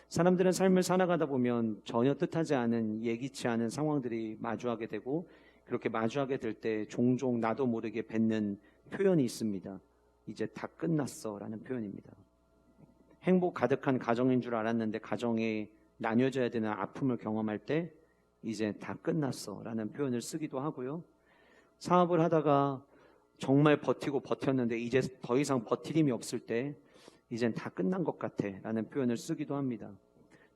사람들은 삶을 살아가다 보면 전혀 뜻하지 않은, 예기치 않은 상황들이 마주하게 되고, 그렇게 마주하게 될 때 종종 나도 모르게 뱉는 표현이 있습니다. 이제 다 끝났어 라는 표현입니다. 행복 가득한 가정인 줄 알았는데 가정에 나뉘어져야 되는 아픔을 경험할 때 이제 다 끝났어 라는 표현을 쓰기도 하고요. 사업을 하다가 정말 버티고 버텼는데 이제 더 이상 버틸 힘이 없을 때 이젠 다 끝난 것 같아 라는 표현을 쓰기도 합니다.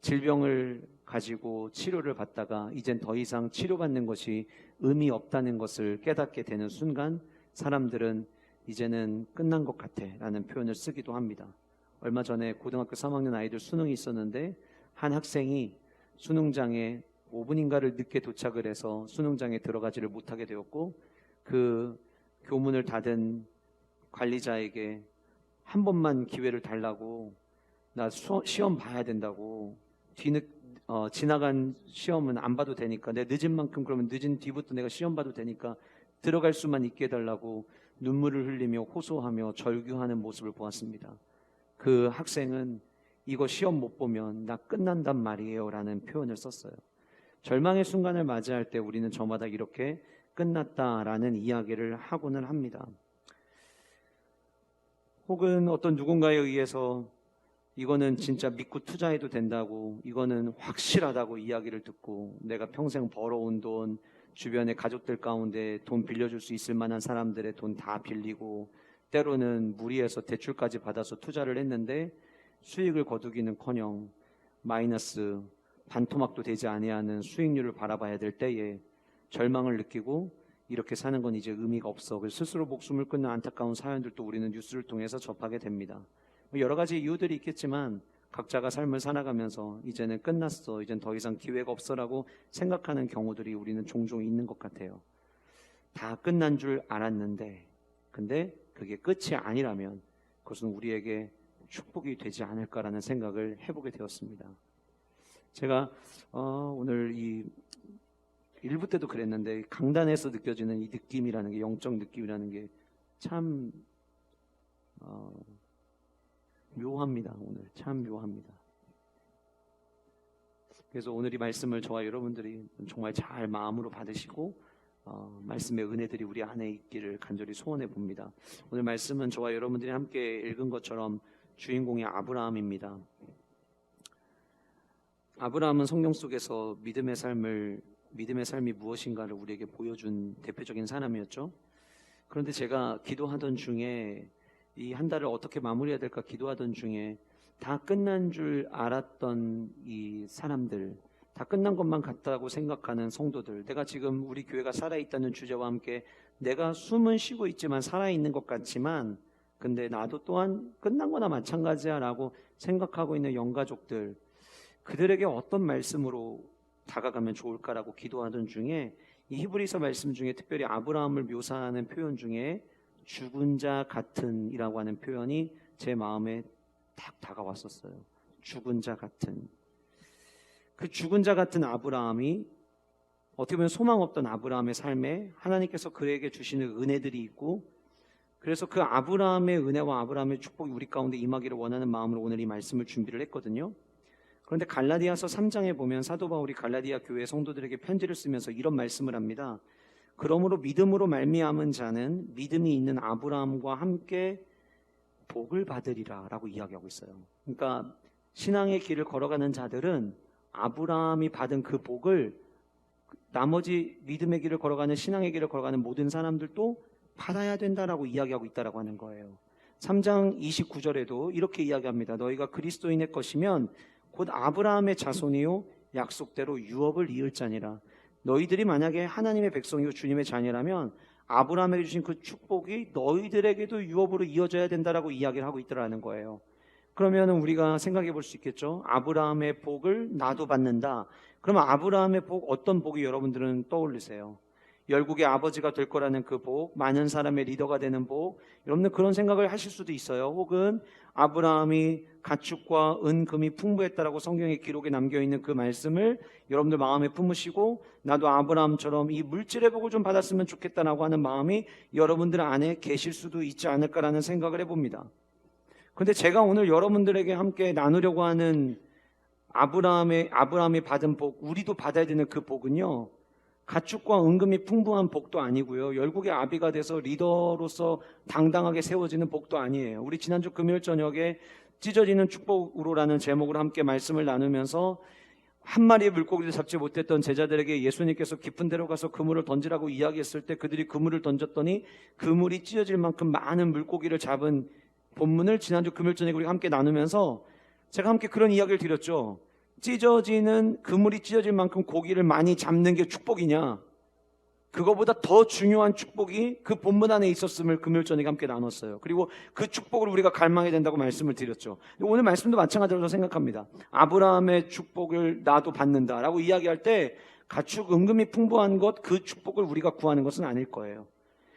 질병을 가지고 치료를 받다가 이젠 더 이상 치료받는 것이 의미 없다는 것을 깨닫게 되는 순간 사람들은 이제는 끝난 것 같아 라는 표현을 쓰기도 합니다. 얼마 전에 고등학교 3학년 아이들 수능이 있었는데 한 학생이 수능장에 5분인가를 늦게 도착을 해서 수능장에 들어가지를 못하게 되었고, 그 교문을 닫은 관리자에게 한 번만 기회를 달라고, 나 시험 봐야 된다고, 지나간 시험은 안 봐도 되니까, 내가 늦은 만큼 그러면 늦은 뒤부터 내가 시험 봐도 되니까 들어갈 수만 있게 해달라고 눈물을 흘리며 호소하며 절규하는 모습을 보았습니다. 그 학생은 이거 시험 못 보면 나 끝난단 말이에요 라는 표현을 썼어요. 절망의 순간을 맞이할 때 우리는 저마다 이렇게 끝났다라는 이야기를 하고는 합니다. 혹은 어떤 누군가에 의해서 이거는 진짜 믿고 투자해도 된다고, 이거는 확실하다고 이야기를 듣고 내가 평생 벌어온 돈, 주변의 가족들 가운데 돈 빌려줄 수 있을 만한 사람들의 돈 다 빌리고 때로는 무리해서 대출까지 받아서 투자를 했는데 수익을 거두기는커녕 마이너스 반토막도 되지 아니하는 수익률을 바라봐야 될 때에 절망을 느끼고 이렇게 사는 건 이제 의미가 없어, 스스로 목숨을 끊는 안타까운 사연들도 우리는 뉴스를 통해서 접하게 됩니다. 여러 가지 이유들이 있겠지만 각자가 삶을 살아가면서 이제는 끝났어, 이젠 더 이상 기회가 없어라고 생각하는 경우들이 우리는 종종 있는 것 같아요. 다 끝난 줄 알았는데, 근데 그게 끝이 아니라면 그것은 우리에게 축복이 되지 않을까라는 생각을 해보게 되었습니다. 제가 오늘 이 1부 때도 그랬는데 강단에서 느껴지는 이 느낌이라는 게, 영적 느낌이라는 게 참 묘합니다. 오늘 참 묘합니다. 그래서 오늘 이 말씀을 저와 여러분들이 정말 잘 마음으로 받으시고 말씀의 은혜들이 우리 안에 있기를 간절히 소원해 봅니다. 오늘 말씀은 저와 여러분들이 함께 읽은 것처럼 주인공이 아브라함입니다. 아브라함은 성경 속에서 믿음의 삶이 무엇인가를 우리에게 보여준 대표적인 사람이었죠. 그런데 제가 기도하던 중에, 이 한 달을 어떻게 마무리해야 될까 기도하던 중에 다 끝난 줄 알았던 이 사람들, 다 끝난 것만 같다고 생각하는 성도들, 내가 지금 우리 교회가 살아있다는 주제와 함께 내가 숨은 쉬고 있지만 살아있는 것 같지만 근데 나도 또한 끝난 거나 마찬가지야 라고 생각하고 있는 영가족들, 그들에게 어떤 말씀으로 다가가면 좋을까라고 기도하던 중에 이 히브리서 말씀 중에 특별히 아브라함을 묘사하는 표현 중에 죽은 자 같은 이라고 하는 표현이 제 마음에 딱 다가왔었어요. 죽은 자 같은. 그 죽은 자 같은 아브라함이 어떻게 보면 소망 없던 아브라함의 삶에 하나님께서 그에게 주시는 은혜들이 있고, 그래서 그 아브라함의 은혜와 아브라함의 축복이 우리 가운데 임하기를 원하는 마음으로 오늘 이 말씀을 준비를 했거든요. 그런데 갈라디아서 3장에 보면 사도 바울이 갈라디아 교회 성도들에게 편지를 쓰면서 이런 말씀을 합니다. 그러므로 믿음으로 말미암은 자는 믿음이 있는 아브라함과 함께 복을 받으리라 라고 이야기하고 있어요. 그러니까 신앙의 길을 걸어가는 자들은 아브라함이 받은 그 복을 나머지 믿음의 길을 걸어가는, 신앙의 길을 걸어가는 모든 사람들도 받아야 된다라고 이야기하고 있다라고 하는 거예요. 3장 29절에도 이렇게 이야기합니다. 너희가 그리스도인의 것이면 곧 아브라함의 자손이요 약속대로 유업을 이을 자니라. 너희들이 만약에 하나님의 백성이고 주님의 자녀라면 아브라함에게 주신 그 축복이 너희들에게도 유업으로 이어져야 된다라고 이야기를 하고 있더라는 거예요. 그러면 우리가 생각해 볼 수 있겠죠. 아브라함의 복을 나도 받는다. 그러면 아브라함의 복, 어떤 복이 여러분들은 떠올리세요? 열국의 아버지가 될 거라는 그 복, 많은 사람의 리더가 되는 복, 여러분들 그런 생각을 하실 수도 있어요. 혹은 아브라함이 가축과 은금이 풍부했다라고 성경의 기록에 남겨있는 그 말씀을 여러분들 마음에 품으시고 나도 아브라함처럼 이 물질의 복을 좀 받았으면 좋겠다라고 하는 마음이 여러분들 안에 계실 수도 있지 않을까라는 생각을 해봅니다. 그런데 제가 오늘 여러분들에게 함께 나누려고 하는 아브라함이 받은 복, 우리도 받아야 되는 그 복은요, 가축과 은금이 풍부한 복도 아니고요, 열국의 아비가 돼서 리더로서 당당하게 세워지는 복도 아니에요. 우리 지난주 금요일 저녁에 찢어지는 축복으로라는 제목으로 함께 말씀을 나누면서 한 마리의 물고기를 잡지 못했던 제자들에게 예수님께서 깊은 데로 가서 그물을 던지라고 이야기했을 때 그들이 그물을 던졌더니 그물이 찢어질 만큼 많은 물고기를 잡은 본문을 지난주 금요일 저녁에 우리가 함께 나누면서 제가 함께 그런 이야기를 드렸죠. 그물이 찢어질 만큼 고기를 많이 잡는 게 축복이냐, 그거보다 더 중요한 축복이 그 본문 안에 있었음을 금요일 저녁에 함께 나눴어요. 그리고 그 축복을 우리가 갈망해야 된다고 말씀을 드렸죠. 오늘 말씀도 마찬가지로 생각합니다. 아브라함의 축복을 나도 받는다라고 이야기할 때 가축 은금이 풍부한 것, 그 축복을 우리가 구하는 것은 아닐 거예요.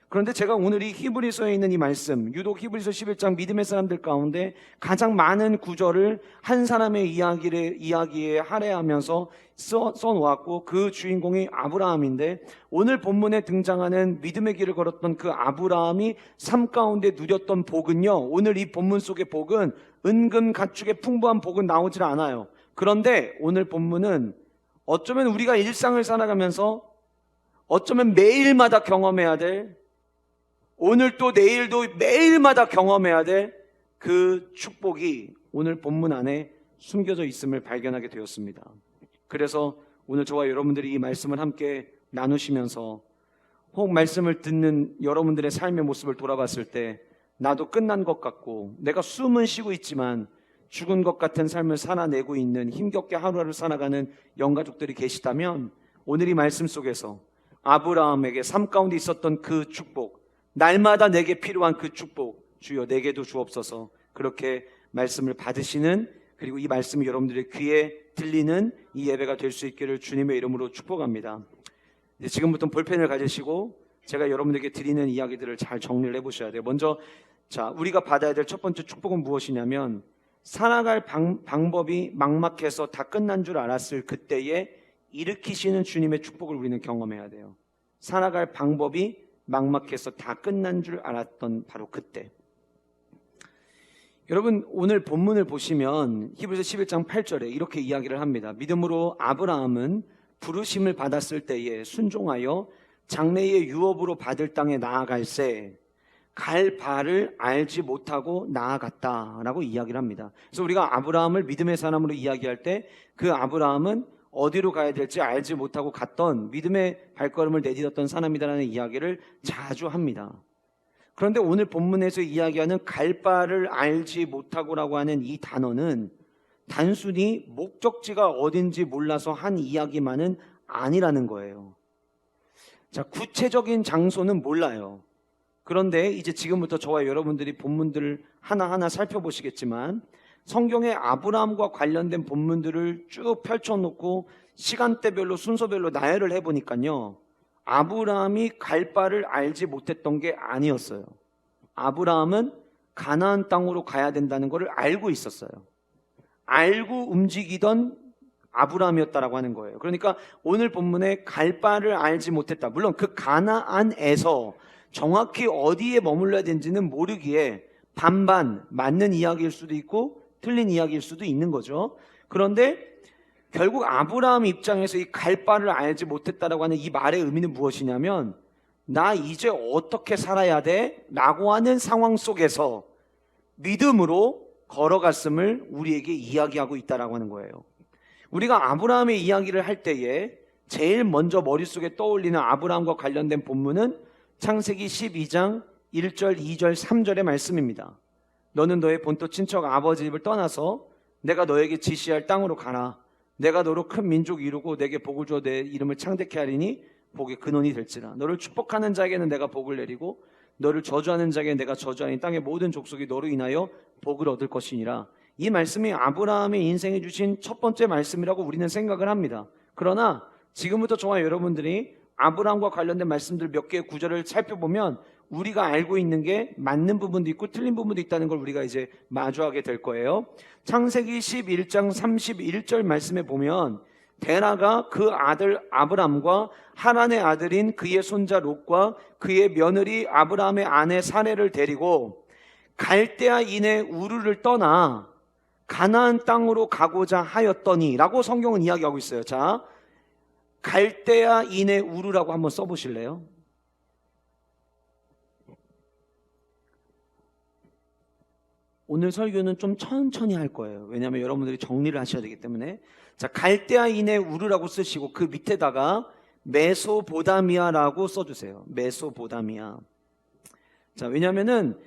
그런데 제가 오늘 이 히브리서에 있는 이 말씀, 유독 히브리서 11장 믿음의 사람들 가운데 가장 많은 구절을 한 사람의 이야기에 할애하면서 써놓았고, 그 주인공이 아브라함인데, 오늘 본문에 등장하는 믿음의 길을 걸었던 그 아브라함이 삶 가운데 누렸던 복은요, 오늘 이 본문 속의 복은 은근 가축의 풍부한 복은 나오질 않아요. 그런데 오늘 본문은 어쩌면 우리가 일상을 살아가면서 어쩌면 매일마다 경험해야 될, 오늘 또 내일도 매일마다 경험해야 될 그 축복이 오늘 본문 안에 숨겨져 있음을 발견하게 되었습니다. 그래서 오늘 저와 여러분들이 이 말씀을 함께 나누시면서 혹 말씀을 듣는 여러분들의 삶의 모습을 돌아봤을 때 나도 끝난 것 같고 내가 숨은 쉬고 있지만 죽은 것 같은 삶을 살아내고 있는, 힘겹게 하루하루 살아가는 영가족들이 계시다면 오늘 이 말씀 속에서 아브라함에게 삶 가운데 있었던 그 축복, 날마다 내게 필요한 그 축복, 주여 내게도 주옵소서, 그렇게 말씀을 받으시는, 그리고 이 말씀이 여러분들의 귀에 들리는 이 예배가 될 수 있기를 주님의 이름으로 축복합니다. 이제 지금부터 볼펜을 가지시고 제가 여러분들에게 드리는 이야기들을 잘 정리를 해보셔야 돼요. 먼저 우리가 받아야 될 첫 번째 축복은 무엇이냐면, 살아갈 방법이 막막해서 다 끝난 줄 알았을 그때에 일으키시는 주님의 축복을 우리는 경험해야 돼요. 살아갈 방법이 막막해서 다 끝난 줄 알았던 바로 그때. 여러분, 오늘 본문을 보시면 히브리서 11장 8절에 이렇게 이야기를 합니다. 믿음으로 아브라함은 부르심을 받았을 때에 순종하여 장래의 유업으로 받을 땅에 나아갈새 갈 바를 알지 못하고 나아갔다라고 이야기를 합니다. 그래서 우리가 아브라함을 믿음의 사람으로 이야기할 때 그 아브라함은 어디로 가야 될지 알지 못하고 갔던, 믿음의 발걸음을 내딛었던 사람이다라는 이야기를 자주 합니다. 그런데 오늘 본문에서 이야기하는 갈 바를 알지 못하고라고 하는 이 단어는 단순히 목적지가 어딘지 몰라서 한 이야기만은 아니라는 거예요. 구체적인 장소는 몰라요. 그런데 이제 지금부터 저와 여러분들이 본문들을 하나하나 살펴보시겠지만, 성경의 아브라함과 관련된 본문들을 쭉 펼쳐놓고 시간대별로 순서별로 나열을 해보니까요, 아브라함이 갈 바를 알지 못했던 게 아니었어요. 아브라함은 가나안 땅으로 가야 된다는 것을 알고 있었어요. 알고 움직이던 아브라함이었다라고 하는 거예요. 그러니까 오늘 본문에 갈 바를 알지 못했다, 물론 그 가나안에서 정확히 어디에 머물러야 되는지는 모르기에 반반 맞는 이야기일 수도 있고 틀린 이야기일 수도 있는 거죠. 그런데 결국 아브라함 입장에서 이 갈 바를 알지 못했다라고 하는 이 말의 의미는 무엇이냐면, 나 이제 어떻게 살아야 돼? 라고 하는 상황 속에서 믿음으로 걸어갔음을 우리에게 이야기하고 있다라고 하는 거예요. 우리가 아브라함의 이야기를 할 때에 제일 먼저 머릿속에 떠올리는 아브라함과 관련된 본문은 창세기 12장 1절, 2절, 3절의 말씀입니다. 너는 너의 본토 친척 아버지 집을 떠나서 내가 너에게 지시할 땅으로 가라. 내가 너로 큰 민족 이루고 내게 복을 주어 내 이름을 창대케 하리니 복의 근원이 될지라. 너를 축복하는 자에게는 내가 복을 내리고 너를 저주하는 자에게 내가 저주하니 땅의 모든 족속이 너로 인하여 복을 얻을 것이니라. 이 말씀이 아브라함의 인생에 주신 첫 번째 말씀이라고 우리는 생각을 합니다. 그러나 지금부터 저와 여러분들이 아브라함과 관련된 말씀들 몇 개의 구절을 살펴보면 우리가 알고 있는 게 맞는 부분도 있고 틀린 부분도 있다는 걸 우리가 이제 마주하게 될 거예요. 창세기 11장 31절 말씀에 보면, 데라가 그 아들 아브람과 하란의 아들인 그의 손자 롯과 그의 며느리 아브라함의 아내 사레를 데리고 갈대아 인의 우르를 떠나 가나안 땅으로 가고자 하였더니 라고 성경은 이야기하고 있어요. 자, 갈대아 인의 우르라고 한번 써보실래요? 오늘 설교는 좀 천천히 할 거예요. 왜냐하면 여러분들이 정리를 하셔야 되기 때문에. 자, 갈대아 인의 우르라고 쓰시고 그 밑에다가 메소보다미아라고 써주세요. 메소보다미아. 자, 왜냐하면은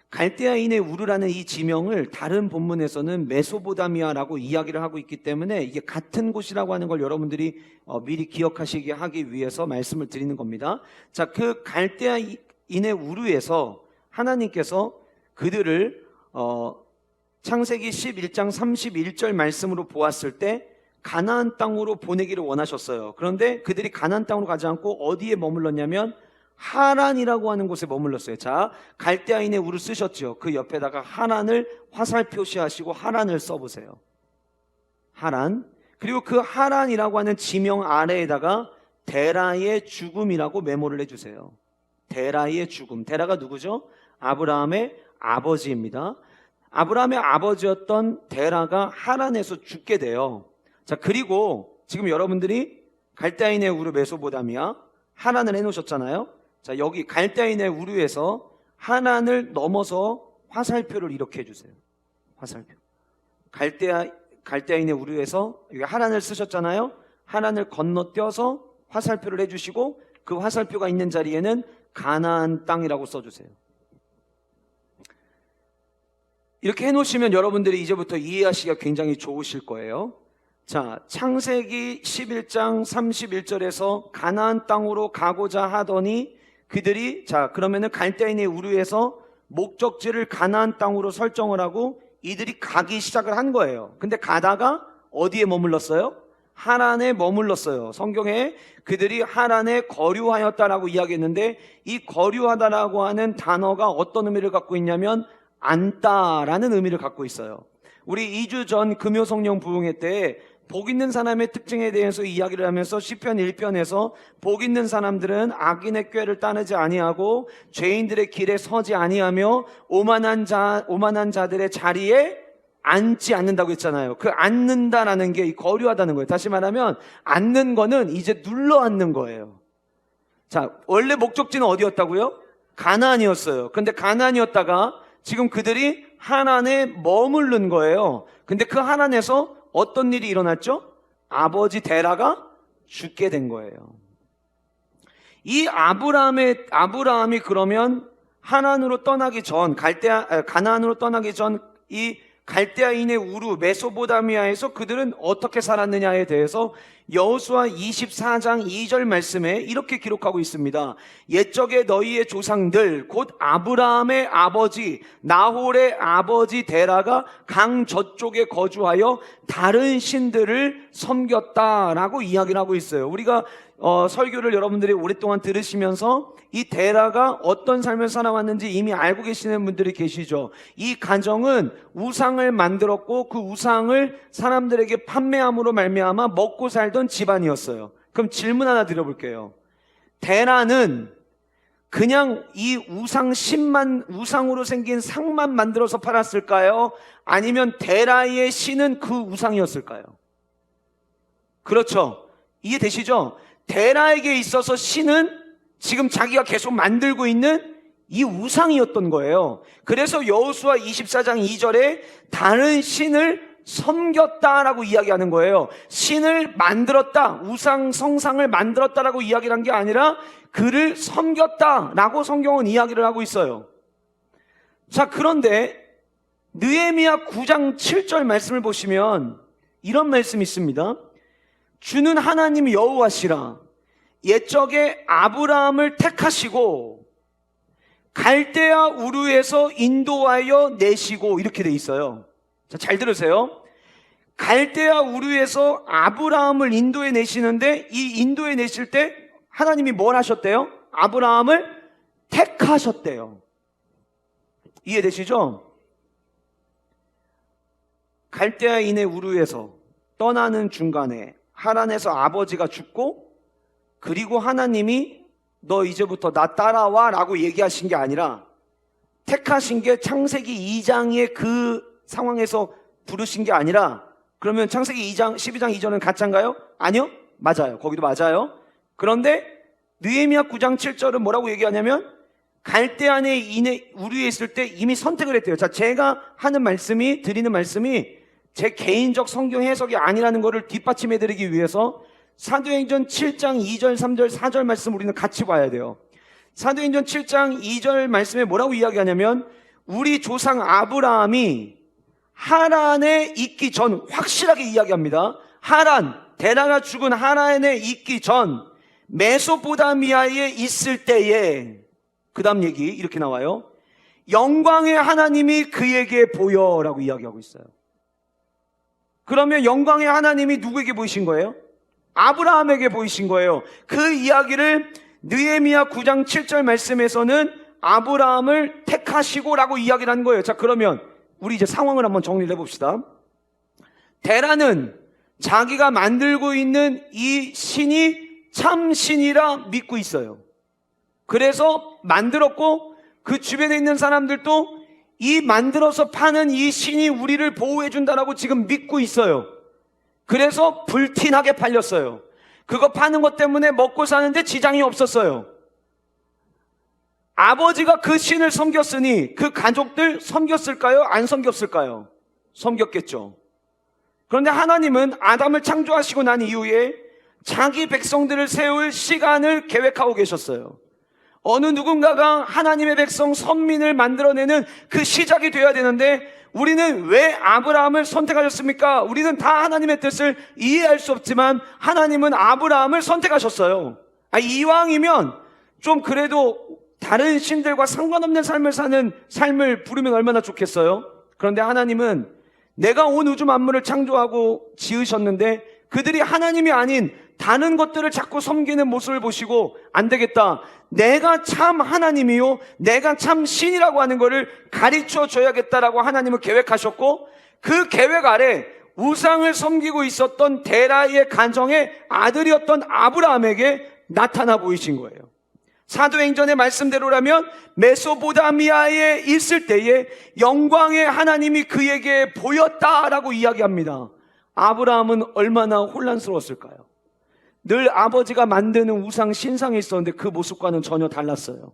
갈대아인의 우르라는 이 지명을 다른 본문에서는 메소보다미아라고 이야기를 하고 있기 때문에 이게 같은 곳이라고 하는 걸 여러분들이 미리 기억하시게 하기 위해서 말씀을 드리는 겁니다. 자, 그 갈대아인의 우르에서 하나님께서 그들을 창세기 11장 31절 말씀으로 보았을 때 가나안 땅으로 보내기를 원하셨어요. 그런데 그들이 가나안 땅으로 가지 않고 어디에 머물렀냐면 하란이라고 하는 곳에 머물렀어요. 자, 갈대아인의 우를 쓰셨죠. 그 옆에다가 하란을 화살 표시하시고 하란을 써보세요. 하란. 그리고 그 하란이라고 하는 지명 아래에다가 데라의 죽음이라고 메모를 해주세요. 데라의 죽음. 데라가 누구죠? 아브라함의 아버지입니다. 아브라함의 아버지였던 데라가 하란에서 죽게 돼요. 자, 그리고 지금 여러분들이 갈대아인의 우르 메소보다미아 하란을 해놓으셨잖아요. 자, 여기 갈대아인의 우르에서 하란을 넘어서 화살표를 이렇게 해주세요. 화살표. 갈대아인의 우르에서 여기 하란을 쓰셨잖아요. 하란을 건너뛰어서 화살표를 해주시고 그 화살표가 있는 자리에는 가나안 땅이라고 써주세요. 이렇게 해놓으시면 여러분들이 이제부터 이해하시기가 굉장히 좋으실 거예요. 자, 창세기 11장 31절에서 가나안 땅으로 가고자 하더니 그들이, 자, 그러면은 갈대아인의 우르에서 목적지를 가나안 땅으로 설정을 하고 이들이 가기 시작을 한 거예요. 근데 가다가 어디에 머물렀어요? 하란에 머물렀어요. 성경에 그들이 하란에 거류하였다라고 이야기했는데 이 거류하다라고 하는 단어가 어떤 의미를 갖고 있냐면 앉다라는 의미를 갖고 있어요. 우리 2주 전 금요성령 부흥회 때 복 있는 사람의 특징에 대해서 이야기를 하면서 시편 1편에서 복 있는 사람들은 악인의 꾀를 따르지 아니하고 죄인들의 길에 서지 아니하며 오만한 자들의 자리에 앉지 않는다고 했잖아요. 그 앉는다라는 게 거류하다는 거예요. 다시 말하면 앉는 거는 이제 눌러 앉는 거예요. 자, 원래 목적지는 어디였다고요? 가나안이었어요. 근데 가나안이었다가 지금 그들이 하란에 머무른 거예요. 근데 그 하란에서 어떤 일이 일어났죠? 아버지 데라가 죽게 된 거예요. 이 아브라함이 그러면 하란으로 떠나기 전, 가나안으로 떠나기 전 이 갈대아인의 우르 메소보다미아에서 그들은 어떻게 살았느냐에 대해서 여호수아 24장 2절 말씀에 이렇게 기록하고 있습니다. 옛적에 너희의 조상들 곧 아브라함의 아버지 나홀의 아버지 데라가 강 저쪽에 거주하여 다른 신들을 섬겼다라고 이야기를 하고 있어요. 우리가 설교를 여러분들이 오랫동안 들으시면서 이 데라가 어떤 삶을 살아왔는지 이미 알고 계시는 분들이 계시죠. 이 가정은 우상을 만들었고 그 우상을 사람들에게 판매함으로 말미암아 먹고 살던 집안이었어요. 그럼 질문 하나 드려볼게요. 데라는 그냥 이 우상으로 생긴 상만 만들어서 팔았을까요? 아니면 데라의 신은 그 우상이었을까요? 그렇죠. 이해되시죠? 데라에게 있어서 신은 지금 자기가 계속 만들고 있는 이 우상이었던 거예요. 그래서 여호수아 24장 2절에 다른 신을 섬겼다라고 이야기하는 거예요. 신을 만들었다, 우상 성상을 만들었다라고 이야기를 한 게 아니라 그를 섬겼다라고 성경은 이야기를 하고 있어요. 자, 그런데 느헤미야 9장 7절 말씀을 보시면 이런 말씀이 있습니다. 주는 하나님 여호와시라 옛적에 아브라함을 택하시고 갈대아 우르에서 인도하여 내시고 이렇게 돼 있어요. 자, 잘 들으세요. 갈대아 우르에서 아브라함을 인도해 내시는데 이 인도해 내실 때 하나님이 뭘 하셨대요? 아브라함을 택하셨대요. 이해되시죠? 갈대아인의 우르에서 떠나는 중간에 하란에서 아버지가 죽고 그리고 하나님이 너 이제부터 나 따라와 라고 얘기하신 게 아니라 택하신 게 창세기 2장의 그 상황에서 부르신 게 아니라, 그러면 창세기 2장 12장 2절은 가짜인가요? 아니요, 맞아요. 거기도 맞아요. 그런데 느헤미야 9장 7절은 뭐라고 얘기하냐면 갈대아내 우리에 있을 때 이미 선택을 했대요. 자, 제가 드리는 말씀이 제 개인적 성경 해석이 아니라는 것을 뒷받침해 드리기 위해서 사도행전 7장 2절, 3절, 4절 말씀 우리는 같이 봐야 돼요. 사도행전 7장 2절 말씀에 뭐라고 이야기하냐면 우리 조상 아브라함이 하란에 있기 전, 확실하게 이야기합니다. 데라가 죽은 하란에 있기 전 메소포타미아에 있을 때에, 그 다음 얘기 이렇게 나와요. 영광의 하나님이 그에게 보여라고 이야기하고 있어요. 그러면 영광의 하나님이 누구에게 보이신 거예요? 아브라함에게 보이신 거예요. 그 이야기를 느헤미야 9장 7절 말씀에서는 아브라함을 택하시고 라고 이야기를 한 거예요. 자, 그러면 우리 이제 상황을 한번 정리를 해봅시다. 데라는 자기가 만들고 있는 이 신이 참 신이라 믿고 있어요. 그래서 만들었고 그 주변에 있는 사람들도 이 만들어서 파는 이 신이 우리를 보호해 준다라고 지금 믿고 있어요. 그래서 불티나게 팔렸어요. 그거 파는 것 때문에 먹고 사는데 지장이 없었어요. 아버지가 그 신을 섬겼으니 그 가족들 섬겼을까요? 안 섬겼을까요? 섬겼겠죠. 그런데 하나님은 아담을 창조하시고 난 이후에 자기 백성들을 세울 시간을 계획하고 계셨어요. 어느 누군가가 하나님의 백성 선민을 만들어내는 그 시작이 되어야 되는데 우리는 왜 아브라함을 선택하셨습니까? 우리는 다 하나님의 뜻을 이해할 수 없지만 하나님은 아브라함을 선택하셨어요. 이왕이면 좀 그래도 다른 신들과 상관없는 삶을 사는 삶을 부르면 얼마나 좋겠어요? 그런데 하나님은 내가 온 우주 만물을 창조하고 지으셨는데 그들이 하나님이 아닌 다른 것들을 자꾸 섬기는 모습을 보시고 안 되겠다, 내가 참 하나님이요 내가 참 신이라고 하는 것을 가르쳐 줘야겠다라고 하나님은 계획하셨고, 그 계획 아래 우상을 섬기고 있었던 데라의 가정의 아들이었던 아브라함에게 나타나 보이신 거예요. 사도행전의 말씀대로라면 메소포타미아에 있을 때에 영광의 하나님이 그에게 보였다라고 이야기합니다. 아브라함은 얼마나 혼란스러웠을까요? 늘 아버지가 만드는 우상 신상이 있었는데 그 모습과는 전혀 달랐어요.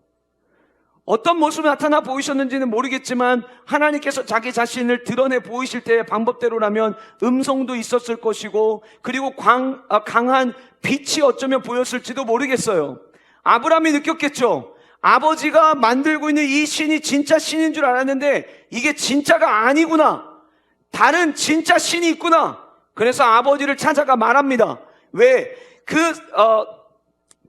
어떤 모습이 나타나 보이셨는지는 모르겠지만 하나님께서 자기 자신을 드러내 보이실 때의 방법대로라면 음성도 있었을 것이고, 그리고 강한 빛이 어쩌면 보였을지도 모르겠어요. 아브라함이 느꼈겠죠. 아버지가 만들고 있는 이 신이 진짜 신인 줄 알았는데 이게 진짜가 아니구나, 다른 진짜 신이 있구나. 그래서 아버지를 찾아가 말합니다. 왜?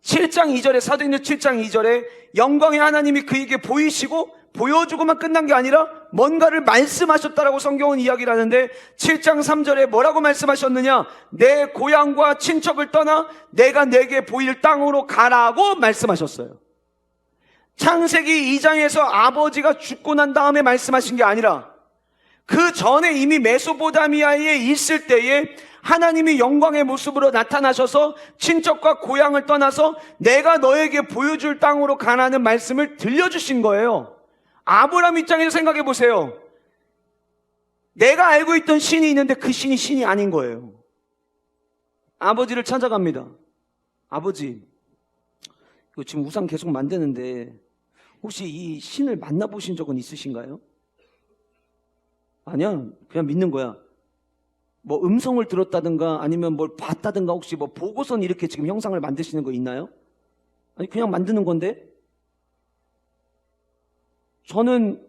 7장 2절에, 사도행전 7장 2절에 영광의 하나님이 그에게 보이시고 보여주고만 끝난 게 아니라 뭔가를 말씀하셨다라고 성경은 이야기를 하는데 7장 3절에 뭐라고 말씀하셨느냐? 내 고향과 친척을 떠나 내가 내게 보일 땅으로 가라고 말씀하셨어요. 창세기 2장에서 아버지가 죽고 난 다음에 말씀하신 게 아니라 그 전에 이미 메소포타미아에 있을 때에 하나님이 영광의 모습으로 나타나셔서 친척과 고향을 떠나서 내가 너에게 보여줄 땅으로 가라는 말씀을 들려주신 거예요. 아브라함 입장에서 생각해 보세요. 내가 알고 있던 신이 있는데 그 신이 신이 아닌 거예요. 아버지를 찾아갑니다. 아버지, 이거 지금 우상 계속 만드는데 혹시 이 신을 만나보신 적은 있으신가요? 아니야, 그냥 믿는 거야. 뭐 음성을 들었다든가 아니면 뭘 봤다든가 혹시 뭐 보고선 이렇게 지금 형상을 만드시는 거 있나요? 아니, 그냥 만드는 건데. 저는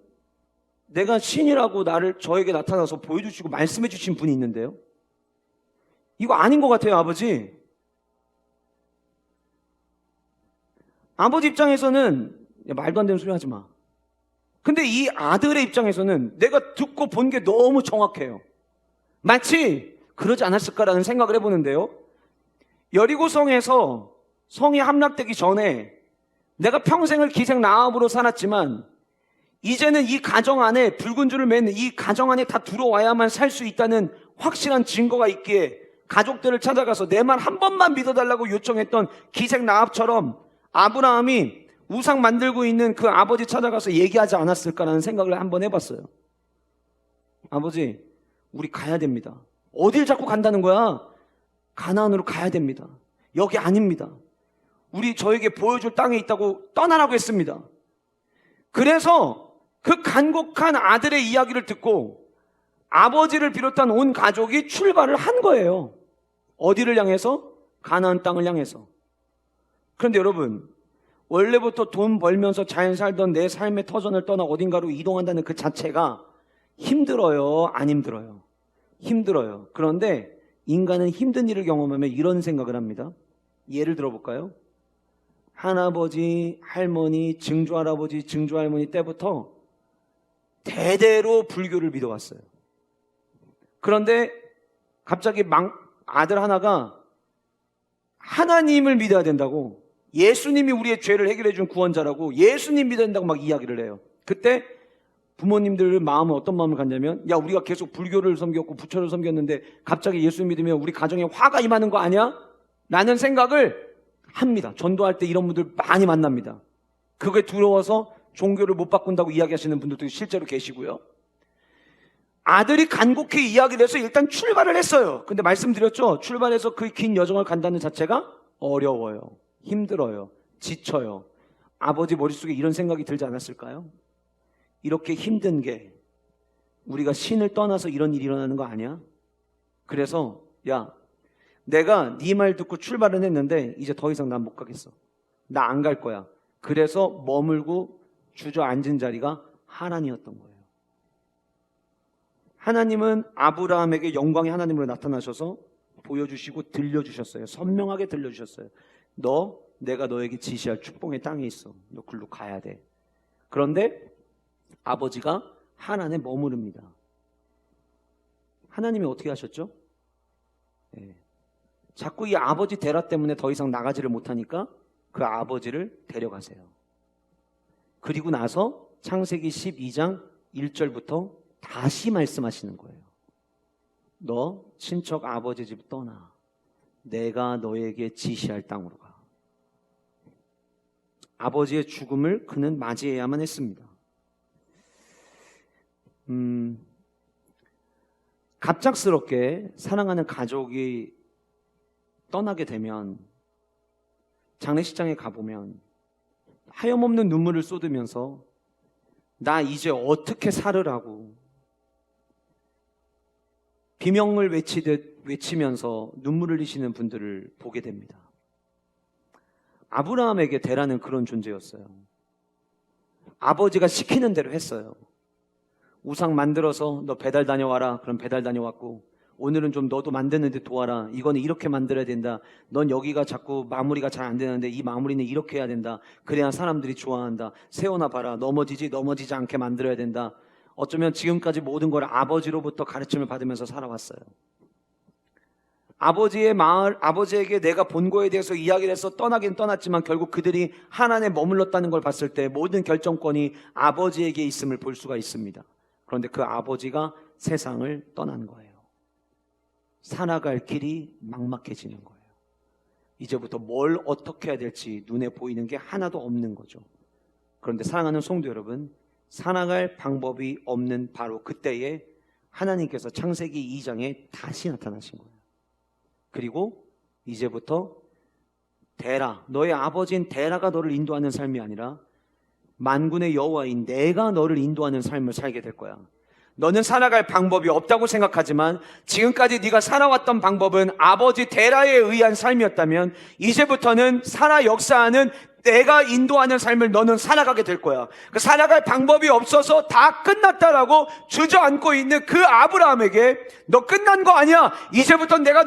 내가 신이라고 저에게 나타나서 보여주시고 말씀해 주신 분이 있는데요. 이거 아닌 것 같아요, 아버지. 아버지 입장에서는 말도 안 되는 소리 하지 마. 근데 이 아들의 입장에서는 내가 듣고 본 게 너무 정확해요. 마치 그러지 않았을까라는 생각을 해보는데요. 여리고성에서 성이 함락되기 전에 내가 평생을 기생나합으로 살았지만 이제는 이 가정 안에 붉은 줄을 매는 이 가정 안에 다 들어와야만 살 수 있다는 확실한 증거가 있기에 가족들을 찾아가서 내 말 한 번만 믿어달라고 요청했던 기생나합처럼 아브라함이 우상 만들고 있는 그 아버지 찾아가서 얘기하지 않았을까라는 생각을 한번 해봤어요. 아버지, 우리 가야 됩니다. 어딜 자꾸 간다는 거야? 가나안으로 가야 됩니다. 여기 아닙니다. 저에게 보여줄 땅에 있다고 떠나라고 했습니다. 그래서 그 간곡한 아들의 이야기를 듣고 아버지를 비롯한 온 가족이 출발을 한 거예요. 어디를 향해서? 가나안 땅을 향해서. 그런데 여러분, 원래부터 돈 벌면서 잘 살던 내 삶의 터전을 떠나 어딘가로 이동한다는 그 자체가 힘들어요? 안 힘들어요? 힘들어요. 그런데 인간은 힘든 일을 경험하면 이런 생각을 합니다. 예를 들어볼까요? 할아버지, 할머니, 증조할아버지, 증조할머니 때부터 대대로 불교를 믿어왔어요. 그런데 갑자기 아들 하나가 하나님을 믿어야 된다고, 예수님이 우리의 죄를 해결해 준 구원자라고 예수님 믿어야 된다고 막 이야기를 해요. 그때 부모님들 마음은 어떤 마음을 갖냐면, 야, 우리가 계속 불교를 섬겼고 부처를 섬겼는데 갑자기 예수 믿으면 우리 가정에 화가 임하는 거 아니야? 라는 생각을 합니다. 전도할 때 이런 분들 많이 만납니다. 그게 두려워서 종교를 못 바꾼다고 이야기하시는 분들도 실제로 계시고요. 아들이 간곡히 이야기를 해서 일단 출발을 했어요. 근데 말씀드렸죠? 출발해서 그 긴 여정을 간다는 자체가 어려워요. 힘들어요. 지쳐요. 아버지 머릿속에 이런 생각이 들지 않았을까요? 이렇게 힘든 게 우리가 신을 떠나서 이런 일이 일어나는 거 아니야? 그래서 야, 내가 네 말 듣고 출발은 했는데 이제 더 이상 난 못 가겠어. 나 안 갈 거야. 그래서 머물고 주저앉은 자리가 하란이었던 거예요. 하나님은 아브라함에게 영광의 하나님으로 나타나셔서 보여주시고 들려주셨어요. 선명하게 들려주셨어요. 내가 너에게 지시할 축복의 땅에 있어. 너 글로 가야 돼. 그런데 아버지가 하란에 머무릅니다. 하나님이 어떻게 하셨죠? 네. 자꾸 이 아버지 데라 때문에 더 이상 나가지를 못하니까 그 아버지를 데려가세요. 그리고 나서 창세기 12장 1절부터 다시 말씀하시는 거예요. 너 친척 아버지 집 떠나. 내가 너에게 지시할 땅으로 가. 아버지의 죽음을 그는 맞이해야만 했습니다. 갑작스럽게 사랑하는 가족이 떠나게 되면 장례식장에 가보면 하염없는 눈물을 쏟으면서 나 이제 어떻게 살으라고 비명을 외치면서 눈물을 흘리시는 분들을 보게 됩니다. 아브라함에게 데라는 그런 존재였어요. 아버지가 시키는 대로 했어요. 우상 만들어서 너 배달 다녀와라. 그럼 배달 다녀왔고, 오늘은 좀 너도 만드는데 도와라. 이거는 이렇게 만들어야 된다. 넌 여기가 자꾸 마무리가 잘 안 되는데 이 마무리는 이렇게 해야 된다. 그래야 사람들이 좋아한다. 세워놔 봐라. 넘어지지 않게 만들어야 된다. 어쩌면 지금까지 모든 걸 아버지로부터 가르침을 받으면서 살아왔어요. 아버지에게 내가 본 거에 대해서 이야기를 해서 떠나긴 떠났지만 결국 그들이 하나님에 머물렀다는 걸 봤을 때 모든 결정권이 아버지에게 있음을 볼 수가 있습니다. 그런데 그 아버지가 세상을 떠난 거예요. 살아갈 길이 막막해지는 거예요. 이제부터 뭘 어떻게 해야 될지 눈에 보이는 게 하나도 없는 거죠. 그런데 사랑하는 성도 여러분, 살아갈 방법이 없는 바로 그때에 하나님께서 창세기 2장에 다시 나타나신 거예요. 그리고 이제부터 너의 아버지인 데라가 너를 인도하는 삶이 아니라 만군의 여호와인 내가 너를 인도하는 삶을 살게 될 거야. 너는 살아갈 방법이 없다고 생각하지만 지금까지 네가 살아왔던 방법은 아버지 데라에 의한 삶이었다면 이제부터는 살아 역사하는 내가 인도하는 삶을 너는 살아가게 될 거야. 그 살아갈 방법이 없어서 다 끝났다라고 주저앉고 있는 그 아브라함에게 너 끝난 거 아니야. 이제부터 내가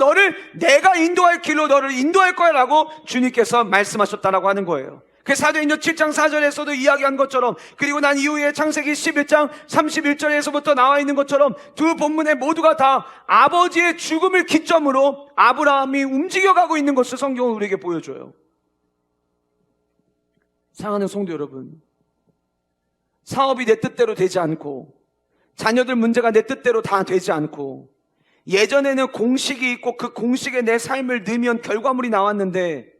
인도할 길로 너를 인도할 거야 라고 주님께서 말씀하셨다라고 하는 거예요. 그 사도행전 7장 4절에서도 이야기한 것처럼, 그리고 난 이후에 창세기 11장 31절에서부터 나와 있는 것처럼 두 본문에 모두가 다 아버지의 죽음을 기점으로 아브라함이 움직여가고 있는 것을 성경은 우리에게 보여줘요. 사랑하는 성도 여러분, 사업이 내 뜻대로 되지 않고 자녀들 문제가 내 뜻대로 다 되지 않고 예전에는 공식이 있고 그 공식에 내 삶을 넣으면 결과물이 나왔는데,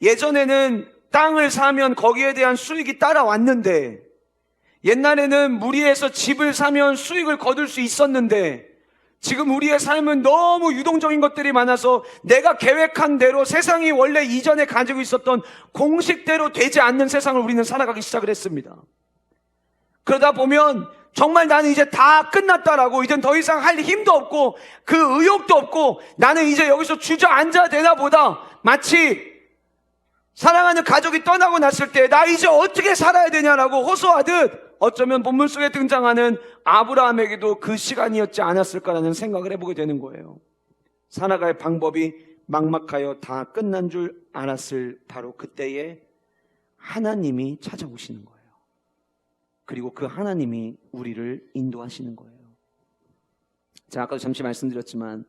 예전에는 땅을 사면 거기에 대한 수익이 따라왔는데 옛날에는 무리해서 집을 사면 수익을 거둘 수 있었는데 지금 우리의 삶은 너무 유동적인 것들이 많아서 내가 계획한 대로 세상이 원래 이전에 가지고 있었던 공식대로 되지 않는 세상을 우리는 살아가기 시작을 했습니다. 그러다 보면 정말 나는 이제 다 끝났다라고, 이젠 더 이상 할 힘도 없고 그 의욕도 없고 나는 이제 여기서 주저앉아야 되나 보다. 마치 사랑하는 가족이 떠나고 났을 때 나 이제 어떻게 살아야 되냐라고 호소하듯, 어쩌면 본문 속에 등장하는 아브라함에게도 그 시간이었지 않았을까라는 생각을 해보게 되는 거예요. 살아갈 방법이 막막하여 다 끝난 줄 알았을 바로 그때에 하나님이 찾아오시는 거예요. 그리고 그 하나님이 우리를 인도하시는 거예요. 제가 아까도 잠시 말씀드렸지만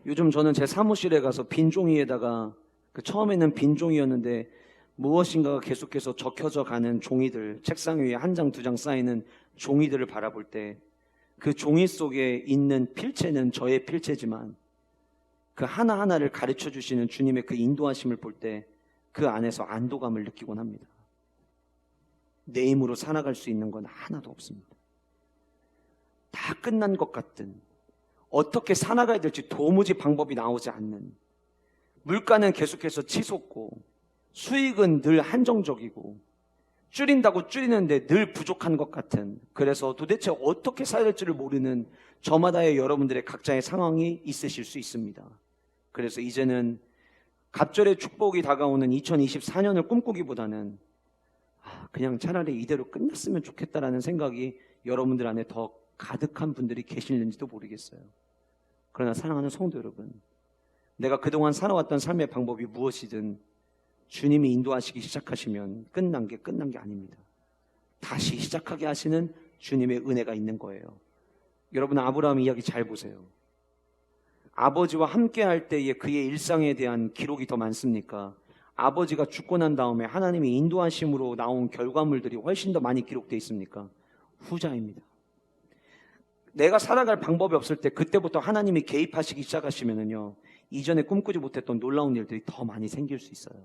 요즘 저는 제 사무실에 가서 빈 종이에다가, 처음에는 빈 종이였는데 무엇인가가 계속해서 적혀져 가는 종이들, 책상 위에 한 장, 두 장 쌓이는 종이들을 바라볼 때 그 종이 속에 있는 필체는 저의 필체지만 그 하나하나를 가르쳐 주시는 주님의 그 인도하심을 볼 때 그 안에서 안도감을 느끼곤 합니다. 내 힘으로 살아갈 수 있는 건 하나도 없습니다. 다 끝난 것 같든, 어떻게 살아가야 될지 도무지 방법이 나오지 않는, 물가는 계속해서 치솟고 수익은 늘 한정적이고 줄인다고 줄이는데 늘 부족한 것 같은, 그래서 도대체 어떻게 살아야 될지를 모르는 저마다의 여러분들의 각자의 상황이 있으실 수 있습니다. 그래서 이제는 갑절의 축복이 다가오는 2024년을 꿈꾸기보다는 그냥 차라리 이대로 끝났으면 좋겠다라는 생각이 여러분들 안에 더 가득한 분들이 계시는지도 모르겠어요. 그러나 사랑하는 성도 여러분, 내가 그동안 살아왔던 삶의 방법이 무엇이든 주님이 인도하시기 시작하시면 끝난 게 아닙니다. 다시 시작하게 하시는 주님의 은혜가 있는 거예요. 여러분, 아브라함 이야기 잘 보세요. 아버지와 함께 할 때의 그의 일상에 대한 기록이 더 많습니까? 아버지가 죽고 난 다음에 하나님이 인도하심으로 나온 결과물들이 훨씬 더 많이 기록되어 있습니까? 후자입니다. 내가 살아갈 방법이 없을 때 그때부터 하나님이 개입하시기 시작하시면은요, 이전에 꿈꾸지 못했던 놀라운 일들이 더 많이 생길 수 있어요.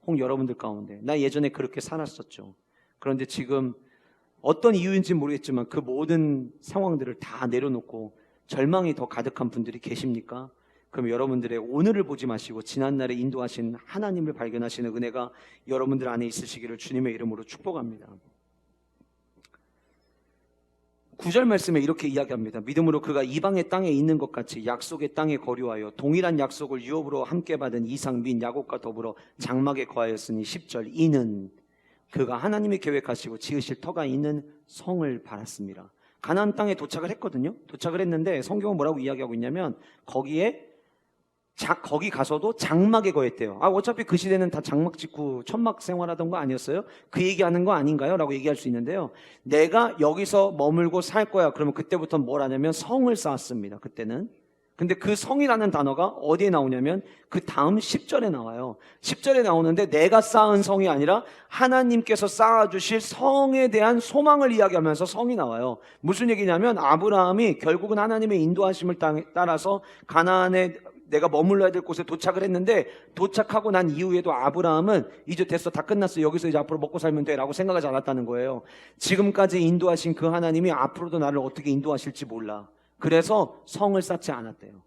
혹 여러분들 가운데 나 예전에 그렇게 살았었죠. 그런데 지금 어떤 이유인지 모르겠지만 그 모든 상황들을 다 내려놓고 절망이 더 가득한 분들이 계십니까? 그럼 여러분들의 오늘을 보지 마시고 지난날에 인도하신 하나님을 발견하시는 은혜가 여러분들 안에 있으시기를 주님의 이름으로 축복합니다. 9절 말씀에 이렇게 이야기합니다. 믿음으로 그가 이방의 땅에 있는 것 같이 약속의 땅에 거류하여 동일한 약속을 유업으로 함께 받은 이삭 및 야곱과 더불어 장막에 거하였으니 10절 이는 그가 하나님이 계획하시고 지으실 터가 있는 성을 바랐습니다. 가나안 땅에 도착을 했거든요. 도착을 했는데 성경은 뭐라고 이야기하고 있냐면 거기 가서도 장막에 거했대요. 어차피 그 시대는 다 장막 짓고 천막 생활하던 거 아니었어요? 그 얘기하는 거 아닌가요? 라고 얘기할 수 있는데요. 내가 여기서 머물고 살 거야. 그러면 그때부터 뭘 하냐면 성을 쌓았습니다. 그때는. 근데 그 성이라는 단어가 어디에 나오냐면 그 다음 10절에 나와요. 10절에 나오는데 내가 쌓은 성이 아니라 하나님께서 쌓아주실 성에 대한 소망을 이야기하면서 성이 나와요. 무슨 얘기냐면 아브라함이 결국은 하나님의 인도하심을 따라서 가나안에 내가 머물러야 될 곳에 도착을 했는데, 도착하고 난 이후에도 아브라함은 이제 됐어, 다 끝났어, 여기서 이제 앞으로 먹고 살면 돼 라고 생각하지 않았다는 거예요. 지금까지 인도하신 그 하나님이 앞으로도 나를 어떻게 인도하실지 몰라. 그래서 성을 쌓지 않았대요.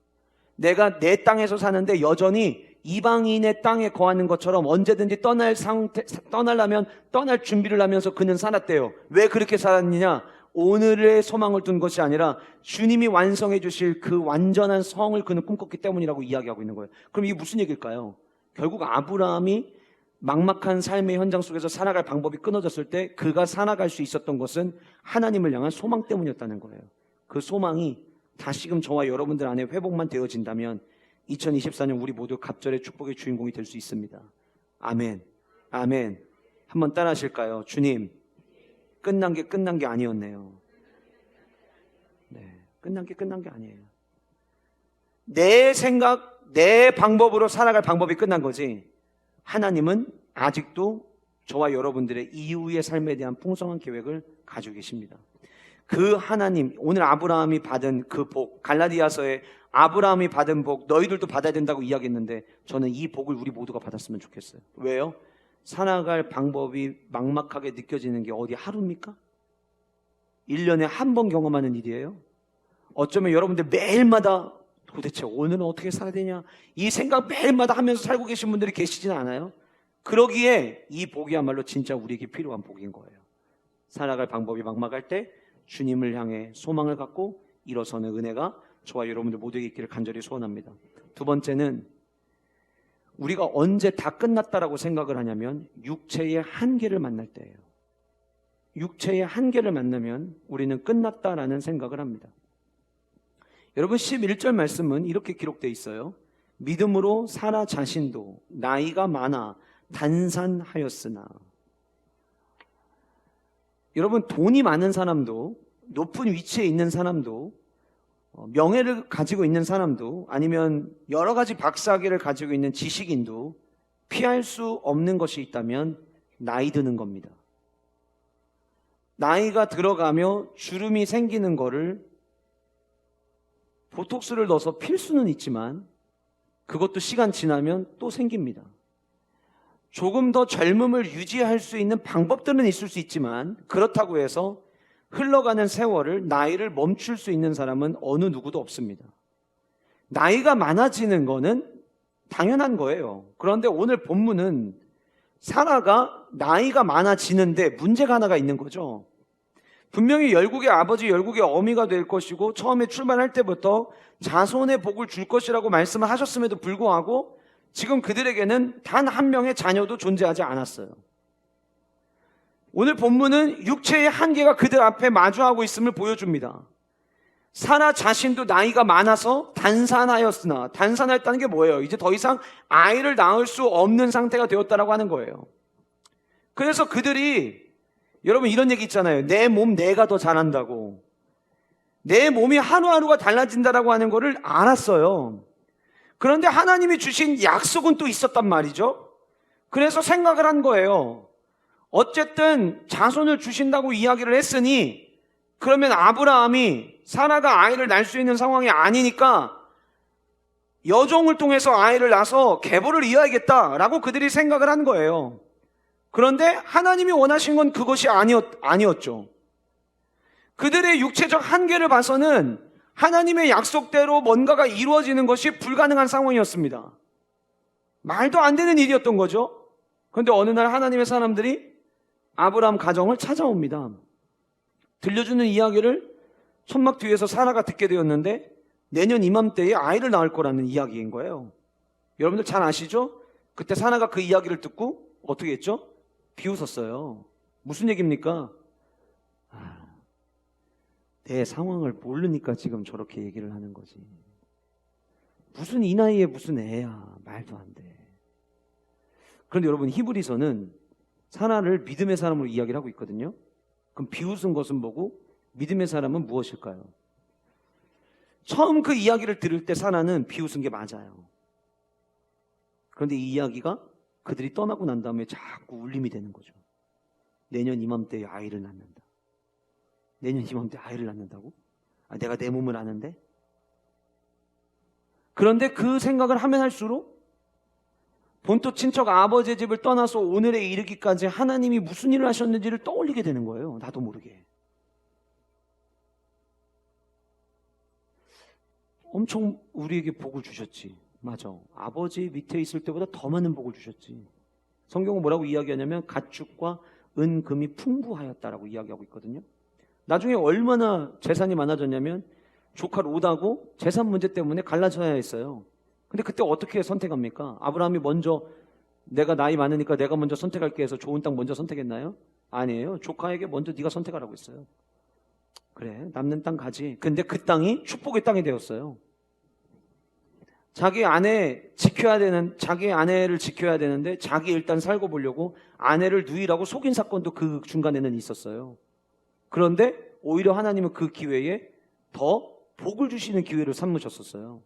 내가 내 땅에서 사는데 여전히 이방인의 땅에 거하는 것처럼 언제든지 떠나려면 떠날 준비를 하면서 그는 살았대요. 왜 그렇게 살았느냐? 오늘의 소망을 둔 것이 아니라 주님이 완성해 주실 그 완전한 성을 그는 꿈꿨기 때문이라고 이야기하고 있는 거예요. 그럼 이게 무슨 얘기일까요? 결국 아브라함이 막막한 삶의 현장 속에서 살아갈 방법이 끊어졌을 때 그가 살아갈 수 있었던 것은 하나님을 향한 소망 때문이었다는 거예요. 그 소망이 다시금 저와 여러분들 안에 회복만 되어진다면 2024년 우리 모두 갑절의 축복의 주인공이 될 수 있습니다. 아멘. 아멘. 한번 따라 하실까요? 주님, 끝난 게 아니었네요. 네, 끝난 게 아니에요. 내 생각, 내 방법으로 살아갈 방법이 끝난 거지, 하나님은 아직도 저와 여러분들의 이후의 삶에 대한 풍성한 계획을 가지고 계십니다. 그 하나님, 오늘 아브라함이 받은 그 복, 갈라디아서에 아브라함이 받은 복 너희들도 받아야 된다고 이야기했는데 저는 이 복을 우리 모두가 받았으면 좋겠어요. 왜요? 살아갈 방법이 막막하게 느껴지는 게 어디 하루입니까? 1년에 한 번 경험하는 일이에요. 어쩌면 여러분들 매일마다 도대체 오늘은 어떻게 살아야 되냐 이 생각 매일마다 하면서 살고 계신 분들이 계시지는 않아요? 그러기에 이 복이야말로 진짜 우리에게 필요한 복인 거예요. 살아갈 방법이 막막할 때 주님을 향해 소망을 갖고 일어서는 은혜가 저와 여러분들 모두에게 있기를 간절히 소원합니다. 두 번째는 우리가 언제 다 끝났다라고 생각을 하냐면 육체의 한계를 만날 때예요. 육체의 한계를 만나면 우리는 끝났다라는 생각을 합니다. 여러분 11절 말씀은 이렇게 기록되어 있어요. 믿음으로 사라 자신도 나이가 많아 단산하였으나. 여러분 돈이 많은 사람도 높은 위치에 있는 사람도 명예를 가지고 있는 사람도 아니면 여러 가지 박사학위를 가지고 있는 지식인도 피할 수 없는 것이 있다면 나이 드는 겁니다. 나이가 들어가며 주름이 생기는 거를 보톡스를 넣어서 필 수는 있지만 그것도 시간 지나면 또 생깁니다. 조금 더 젊음을 유지할 수 있는 방법들은 있을 수 있지만 그렇다고 해서 흘러가는 세월을 나이를 멈출 수 있는 사람은 어느 누구도 없습니다. 나이가 많아지는 거는 당연한 거예요. 그런데 오늘 본문은 사라가 나이가 많아지는데 문제가 하나가 있는 거죠. 분명히 열국의 아버지, 열국의 어미가 될 것이고 처음에 출발할 때부터 자손의 복을 줄 것이라고 말씀을 하셨음에도 불구하고 지금 그들에게는 단 한 명의 자녀도 존재하지 않았어요. 오늘 본문은 육체의 한계가 그들 앞에 마주하고 있음을 보여줍니다. 사라 자신도 나이가 많아서 단산하였으나, 단산하였다는 게 뭐예요? 이제 더 이상 아이를 낳을 수 없는 상태가 되었다라고 하는 거예요. 그래서 그들이, 여러분 이런 얘기 있잖아요. 내 몸 내가 더 잘한다고. 내 몸이 하루하루가 달라진다라고 하는 거를 알았어요. 그런데 하나님이 주신 약속은 또 있었단 말이죠. 그래서 생각을 한 거예요. 어쨌든 자손을 주신다고 이야기를 했으니 그러면 아브라함이 사라가 아이를 낳을 수 있는 상황이 아니니까 여종을 통해서 아이를 낳아서 계보를 이어야겠다라고 그들이 생각을 한 거예요. 그런데 하나님이 원하신 건 그것이 아니었죠. 그들의 육체적 한계를 봐서는 하나님의 약속대로 뭔가가 이루어지는 것이 불가능한 상황이었습니다. 말도 안 되는 일이었던 거죠. 그런데 어느 날 하나님의 사람들이 아브라함 가정을 찾아옵니다. 들려주는 이야기를 천막 뒤에서 사라가 듣게 되었는데 내년 이맘때에 아이를 낳을 거라는 이야기인 거예요. 여러분들 잘 아시죠? 그때 사라가 그 이야기를 듣고 어떻게 했죠? 비웃었어요. 무슨 얘기입니까? 내 상황을 모르니까 지금 저렇게 얘기를 하는 거지. 무슨 이 나이에 무슨 애야. 말도 안 돼. 그런데 여러분 히브리서는 사라를 믿음의 사람으로 이야기를 하고 있거든요. 그럼 비웃은 것은 뭐고 믿음의 사람은 무엇일까요? 처음 그 이야기를 들을 때 사라는 비웃은 게 맞아요. 그런데 이 이야기가 그들이 떠나고 난 다음에 자꾸 울림이 되는 거죠. 내년 이맘때에 아이를 낳는다. 내년 이맘때 아이를 낳는다고? 내가 내 몸을 아는데? 그런데 그 생각을 하면 할수록 본토 친척 아버지의 집을 떠나서 오늘에 이르기까지 하나님이 무슨 일을 하셨는지를 떠올리게 되는 거예요. 나도 모르게. 엄청 우리에게 복을 주셨지. 맞아. 아버지 밑에 있을 때보다 더 많은 복을 주셨지. 성경은 뭐라고 이야기하냐면 가축과 은금이 풍부하였다라고 이야기하고 있거든요. 나중에 얼마나 재산이 많아졌냐면 조카 롯하고 재산 문제 때문에 갈라져야 했어요. 근데 그때 어떻게 선택합니까? 아브라함이 먼저 내가 나이 많으니까 내가 먼저 선택할게 해서 좋은 땅 먼저 선택했나요? 아니에요. 조카에게 먼저 네가 선택하라고 했어요. 그래, 남는 땅 가지. 근데 그 땅이 축복의 땅이 되었어요. 자기 아내를 지켜야 되는데 자기 일단 살고 보려고 아내를 누이라고 속인 사건도 그 중간에는 있었어요. 그런데 오히려 하나님은 그 기회에 더 복을 주시는 기회를 삼으셨었어요.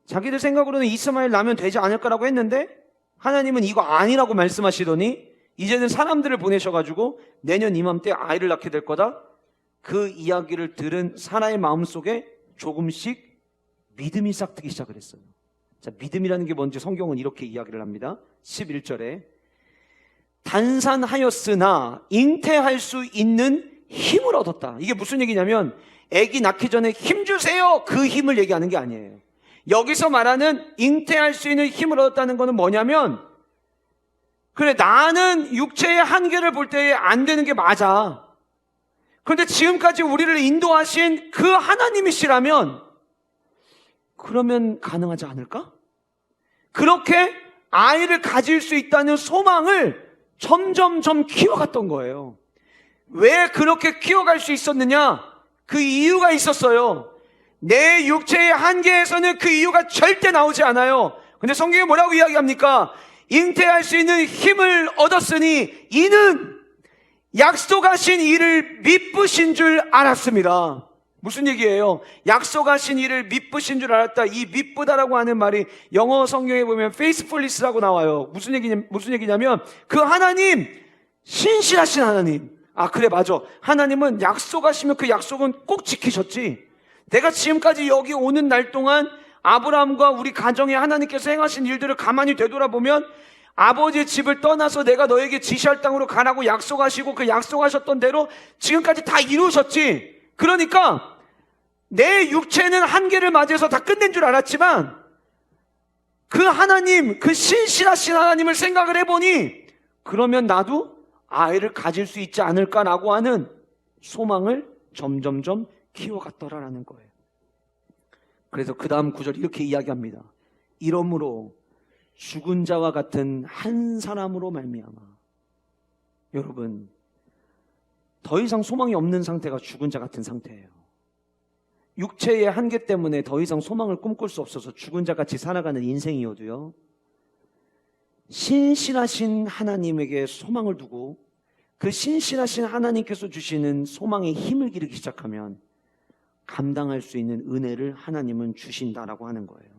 자기들 생각으로는 이스마엘 낳으면 되지 않을까라고 했는데 하나님은 이거 아니라고 말씀하시더니 이제는 사람들을 보내셔가지고 내년 이맘때 아이를 낳게 될 거다. 그 이야기를 들은 사라의 마음속에 조금씩 믿음이 싹트기 시작을 했어요. 자, 믿음이라는 게 뭔지 성경은 이렇게 이야기를 합니다. 11절에 단산하였으나 잉태할 수 있는 힘을 얻었다. 이게 무슨 얘기냐면 아기 낳기 전에 힘 주세요, 그 힘을 얘기하는 게 아니에요. 여기서 말하는 잉태할 수 있는 힘을 얻었다는 것은 뭐냐면, 그래, 나는 육체의 한계를 볼 때에 안 되는 게 맞아. 그런데 지금까지 우리를 인도하신 그 하나님이시라면 그러면 가능하지 않을까? 그렇게 아이를 가질 수 있다는 소망을 점점점 키워갔던 거예요. 왜 그렇게 키워갈 수 있었느냐? 그 이유가 있었어요. 내 육체의 한계에서는 그 이유가 절대 나오지 않아요. 근데 성경에 뭐라고 이야기합니까? 잉태할 수 있는 힘을 얻었으니 이는 약속하신 이를 미쁘신 줄 알았습니다. 무슨 얘기예요? 약속하신 이를 미쁘신 줄 알았다. 이 미쁘다라고 하는 말이 영어 성경에 보면 faithfulness라고 나와요. 무슨 얘기냐면 그 하나님, 신실하신 하나님. 아, 그래, 맞아. 하나님은 약속하시면 그 약속은 꼭 지키셨지. 내가 지금까지 여기 오는 날 동안 아브라함과 우리 가정에 하나님께서 행하신 일들을 가만히 되돌아보면 아버지의 집을 떠나서 내가 너에게 지시할 땅으로 가라고 약속하시고 그 약속하셨던 대로 지금까지 다 이루셨지. 그러니까 내 육체는 한계를 맞이해서 다 끝낸 줄 알았지만 그 하나님, 그 신실하신 하나님을 생각을 해보니 그러면 나도 아이를 가질 수 있지 않을까라고 하는 소망을 점점점 키워갔더라라는 거예요. 그래서 그 다음 구절 이렇게 이야기합니다. 이러므로 죽은 자와 같은 한 사람으로 말미암아. 여러분, 더 이상 소망이 없는 상태가 죽은 자 같은 상태예요. 육체의 한계 때문에 더 이상 소망을 꿈꿀 수 없어서 죽은 자 같이 살아가는 인생이어도요, 신실하신 하나님에게 소망을 두고 그 신실하신 하나님께서 주시는 소망의 힘을 기르기 시작하면 감당할 수 있는 은혜를 하나님은 주신다라고 하는 거예요.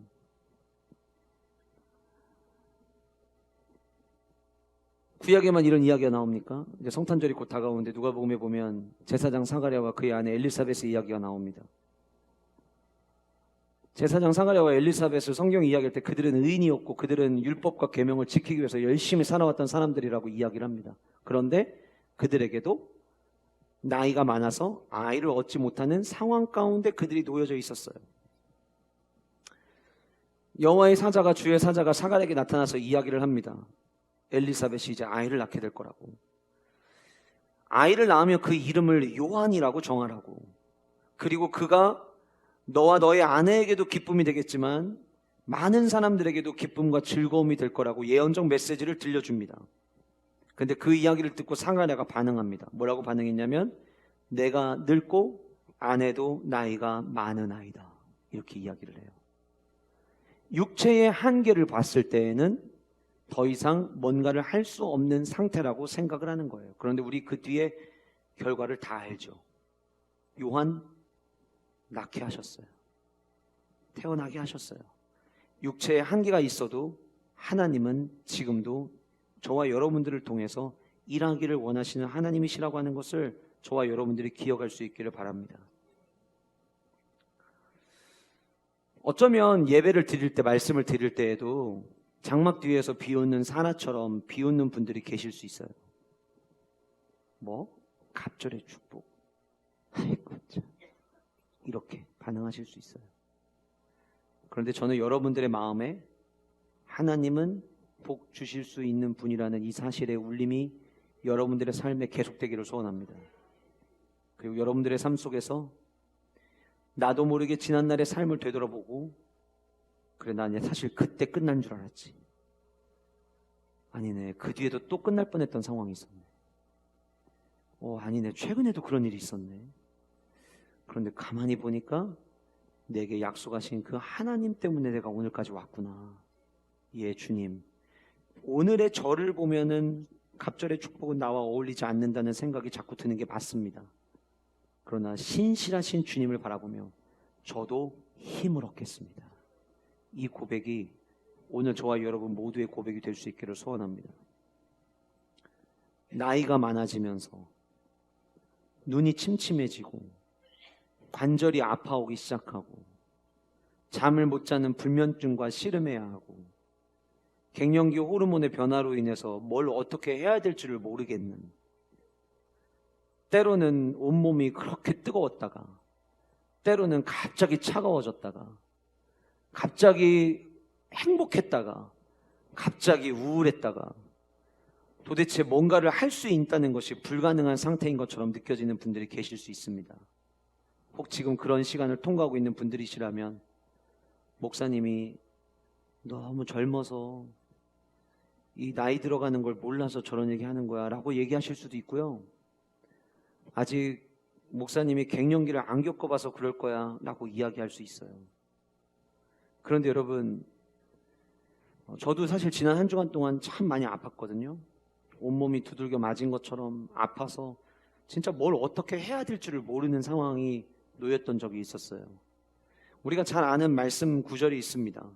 구약에만 이런 이야기가 나옵니까? 이제 성탄절이 곧 다가오는데 누가복음에 보면 제사장 사가랴와 그의 아내 엘리사벳의 이야기가 나옵니다. 제사장 사가랴와 엘리사벳을 성경이 이야기할 때 그들은 의인이었고 그들은 율법과 계명을 지키기 위해서 열심히 살아왔던 사람들이라고 이야기를 합니다. 그런데 그들에게도 나이가 많아서 아이를 얻지 못하는 상황 가운데 그들이 놓여져 있었어요. 여호와의 사자가, 주의 사자가 사가랴에게 나타나서 이야기를 합니다. 엘리사벳이 이제 아이를 낳게 될 거라고. 아이를 낳으면 그 이름을 요한이라고 정하라고. 그리고 그가 너와 너의 아내에게도 기쁨이 되겠지만 많은 사람들에게도 기쁨과 즐거움이 될 거라고 예언적 메시지를 들려줍니다. 근데 그 이야기를 듣고 사가랴가 반응합니다. 뭐라고 반응했냐면 내가 늙고 아내도 나이가 많은 아이다. 이렇게 이야기를 해요. 육체의 한계를 봤을 때에는 더 이상 뭔가를 할 수 없는 상태라고 생각을 하는 거예요. 그런데 우리 그 뒤에 결과를 다 알죠. 요한 낳게 하셨어요. 태어나게 하셨어요. 육체의 한계가 있어도 하나님은 지금도 저와 여러분들을 통해서 일하기를 원하시는 하나님이시라고 하는 것을 저와 여러분들이 기억할 수 있기를 바랍니다. 어쩌면 예배를 드릴 때, 말씀을 드릴 때에도 장막 뒤에서 비웃는 사라처럼 비웃는 분들이 계실 수 있어요. 뭐? 갑절의 축복. 아이고 참. 이렇게 반응하실 수 있어요. 그런데 저는 여러분들의 마음에 하나님은 복 주실 수 있는 분이라는 이 사실의 울림이 여러분들의 삶에 계속되기를 소원합니다. 그리고 여러분들의 삶 속에서 나도 모르게 지난날의 삶을 되돌아보고 그래, 나 사실 그때 끝난 줄 알았지. 아니네, 그 뒤에도 또 끝날 뻔했던 상황이 있었네. 아니네, 최근에도 그런 일이 있었네. 그런데 가만히 보니까 내게 약속하신 그 하나님 때문에 내가 오늘까지 왔구나. 예, 주님. 오늘의 저를 보면은 갑절의 축복은 나와 어울리지 않는다는 생각이 자꾸 드는 게 맞습니다. 그러나 신실하신 주님을 바라보며 저도 힘을 얻겠습니다. 이 고백이 오늘 저와 여러분 모두의 고백이 될 수 있기를 소원합니다. 나이가 많아지면서 눈이 침침해지고 관절이 아파오기 시작하고 잠을 못 자는 불면증과 씨름해야 하고 갱년기 호르몬의 변화로 인해서 뭘 어떻게 해야 될지를 모르겠는, 때로는 온몸이 그렇게 뜨거웠다가 때로는 갑자기 차가워졌다가 갑자기 행복했다가 갑자기 우울했다가 도대체 뭔가를 할 수 있다는 것이 불가능한 상태인 것처럼 느껴지는 분들이 계실 수 있습니다. 혹 지금 그런 시간을 통과하고 있는 분들이시라면 목사님이 너무 젊어서 이 나이 들어가는 걸 몰라서 저런 얘기 하는 거야 라고 얘기하실 수도 있고요. 아직 목사님이 갱년기를 안 겪어봐서 그럴 거야 라고 이야기할 수 있어요. 그런데 여러분, 저도 사실 지난 한 주간 동안 참 많이 아팠거든요. 온몸이 두들겨 맞은 것처럼 아파서 진짜 뭘 어떻게 해야 될지를 모르는 상황이 놓였던 적이 있었어요. 우리가 잘 아는 말씀 구절이 있습니다.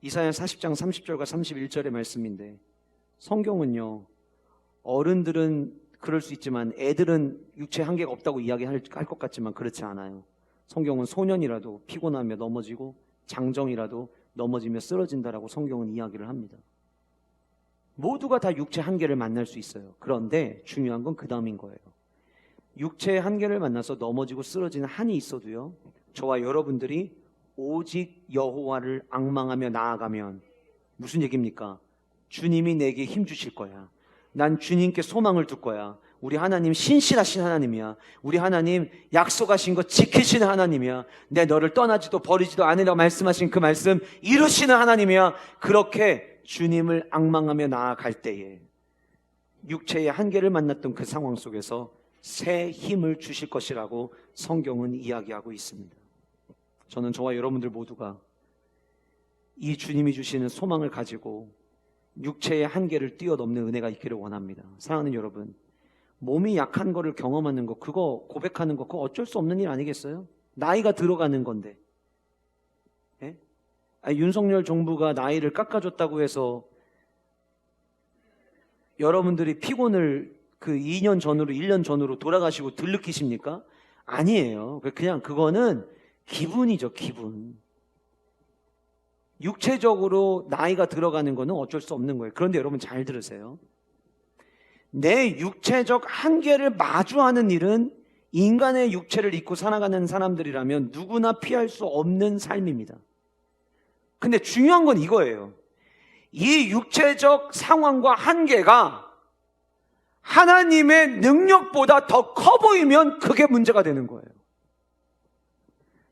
이사야 40장 30절과 31절의 말씀인데, 성경은요, 어른들은 그럴 수 있지만 애들은 육체 한계가 없다고 이야기할 것 같지만 그렇지 않아요. 성경은 소년이라도 피곤하며 넘어지고 장정이라도 넘어지며 쓰러진다라고 성경은 이야기를 합니다. 모두가 다 육체 한계를 만날 수 있어요. 그런데 중요한 건 그 다음인 거예요. 육체의 한계를 만나서 넘어지고 쓰러지는 한이 있어도요, 저와 여러분들이 오직 여호와를 앙망하며 나아가면 무슨 얘기입니까? 주님이 내게 힘 주실 거야. 난 주님께 소망을 둘 거야. 우리 하나님 신실하신 하나님이야. 우리 하나님 약속하신 거 지키시는 하나님이야. 내 너를 떠나지도 버리지도 않으리라고 말씀하신 그 말씀 이루시는 하나님이야. 그렇게 주님을 앙망하며 나아갈 때에 육체의 한계를 만났던 그 상황 속에서 새 힘을 주실 것이라고 성경은 이야기하고 있습니다. 저는 저와 여러분들 모두가 이 주님이 주시는 소망을 가지고 육체의 한계를 뛰어넘는 은혜가 있기를 원합니다. 사랑하는 여러분, 몸이 약한 거를 경험하는 거, 그거 고백하는 거, 그거 어쩔 수 없는 일 아니겠어요? 나이가 들어가는 건데. 예? 윤석열 정부가 나이를 깎아줬다고 해서 여러분들이 피곤을 그 2년 전으로 1년 전으로 돌아가시고 들느끼십니까? 아니에요. 그냥 그거는 기분이죠, 기분. 육체적으로 나이가 들어가는 거는 어쩔 수 없는 거예요. 그런데 여러분 잘 들으세요. 내 육체적 한계를 마주하는 일은 인간의 육체를 입고 살아가는 사람들이라면 누구나 피할 수 없는 삶입니다. 근데 중요한 건 이거예요. 이 육체적 상황과 한계가 하나님의 능력보다 더 커 보이면 그게 문제가 되는 거예요.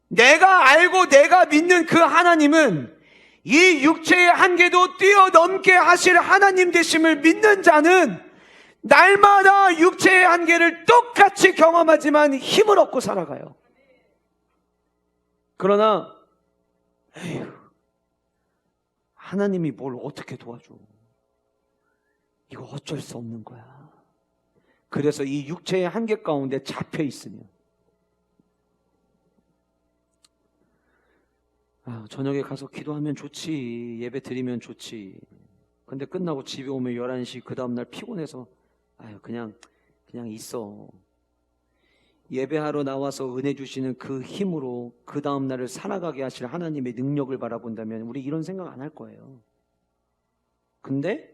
내가 알고 내가 믿는 그 하나님은 이 육체의 한계도 뛰어넘게 하실 하나님 되심을 믿는 자는 날마다 육체의 한계를 똑같이 경험하지만 힘을 얻고 살아가요. 그러나 에휴, 하나님이 뭘 어떻게 도와줘? 이거 어쩔 수 없는 거야. 그래서 이 육체의 한계 가운데 잡혀 있으면 저녁에 가서 기도하면 좋지, 예배 드리면 좋지. 근데 끝나고 집에 오면 11시, 그 다음날 피곤해서 그냥 있어. 예배하러 나와서 은혜 주시는 그 힘으로 그 다음날을 살아가게 하실 하나님의 능력을 바라본다면 우리 이런 생각 안 할 거예요. 근데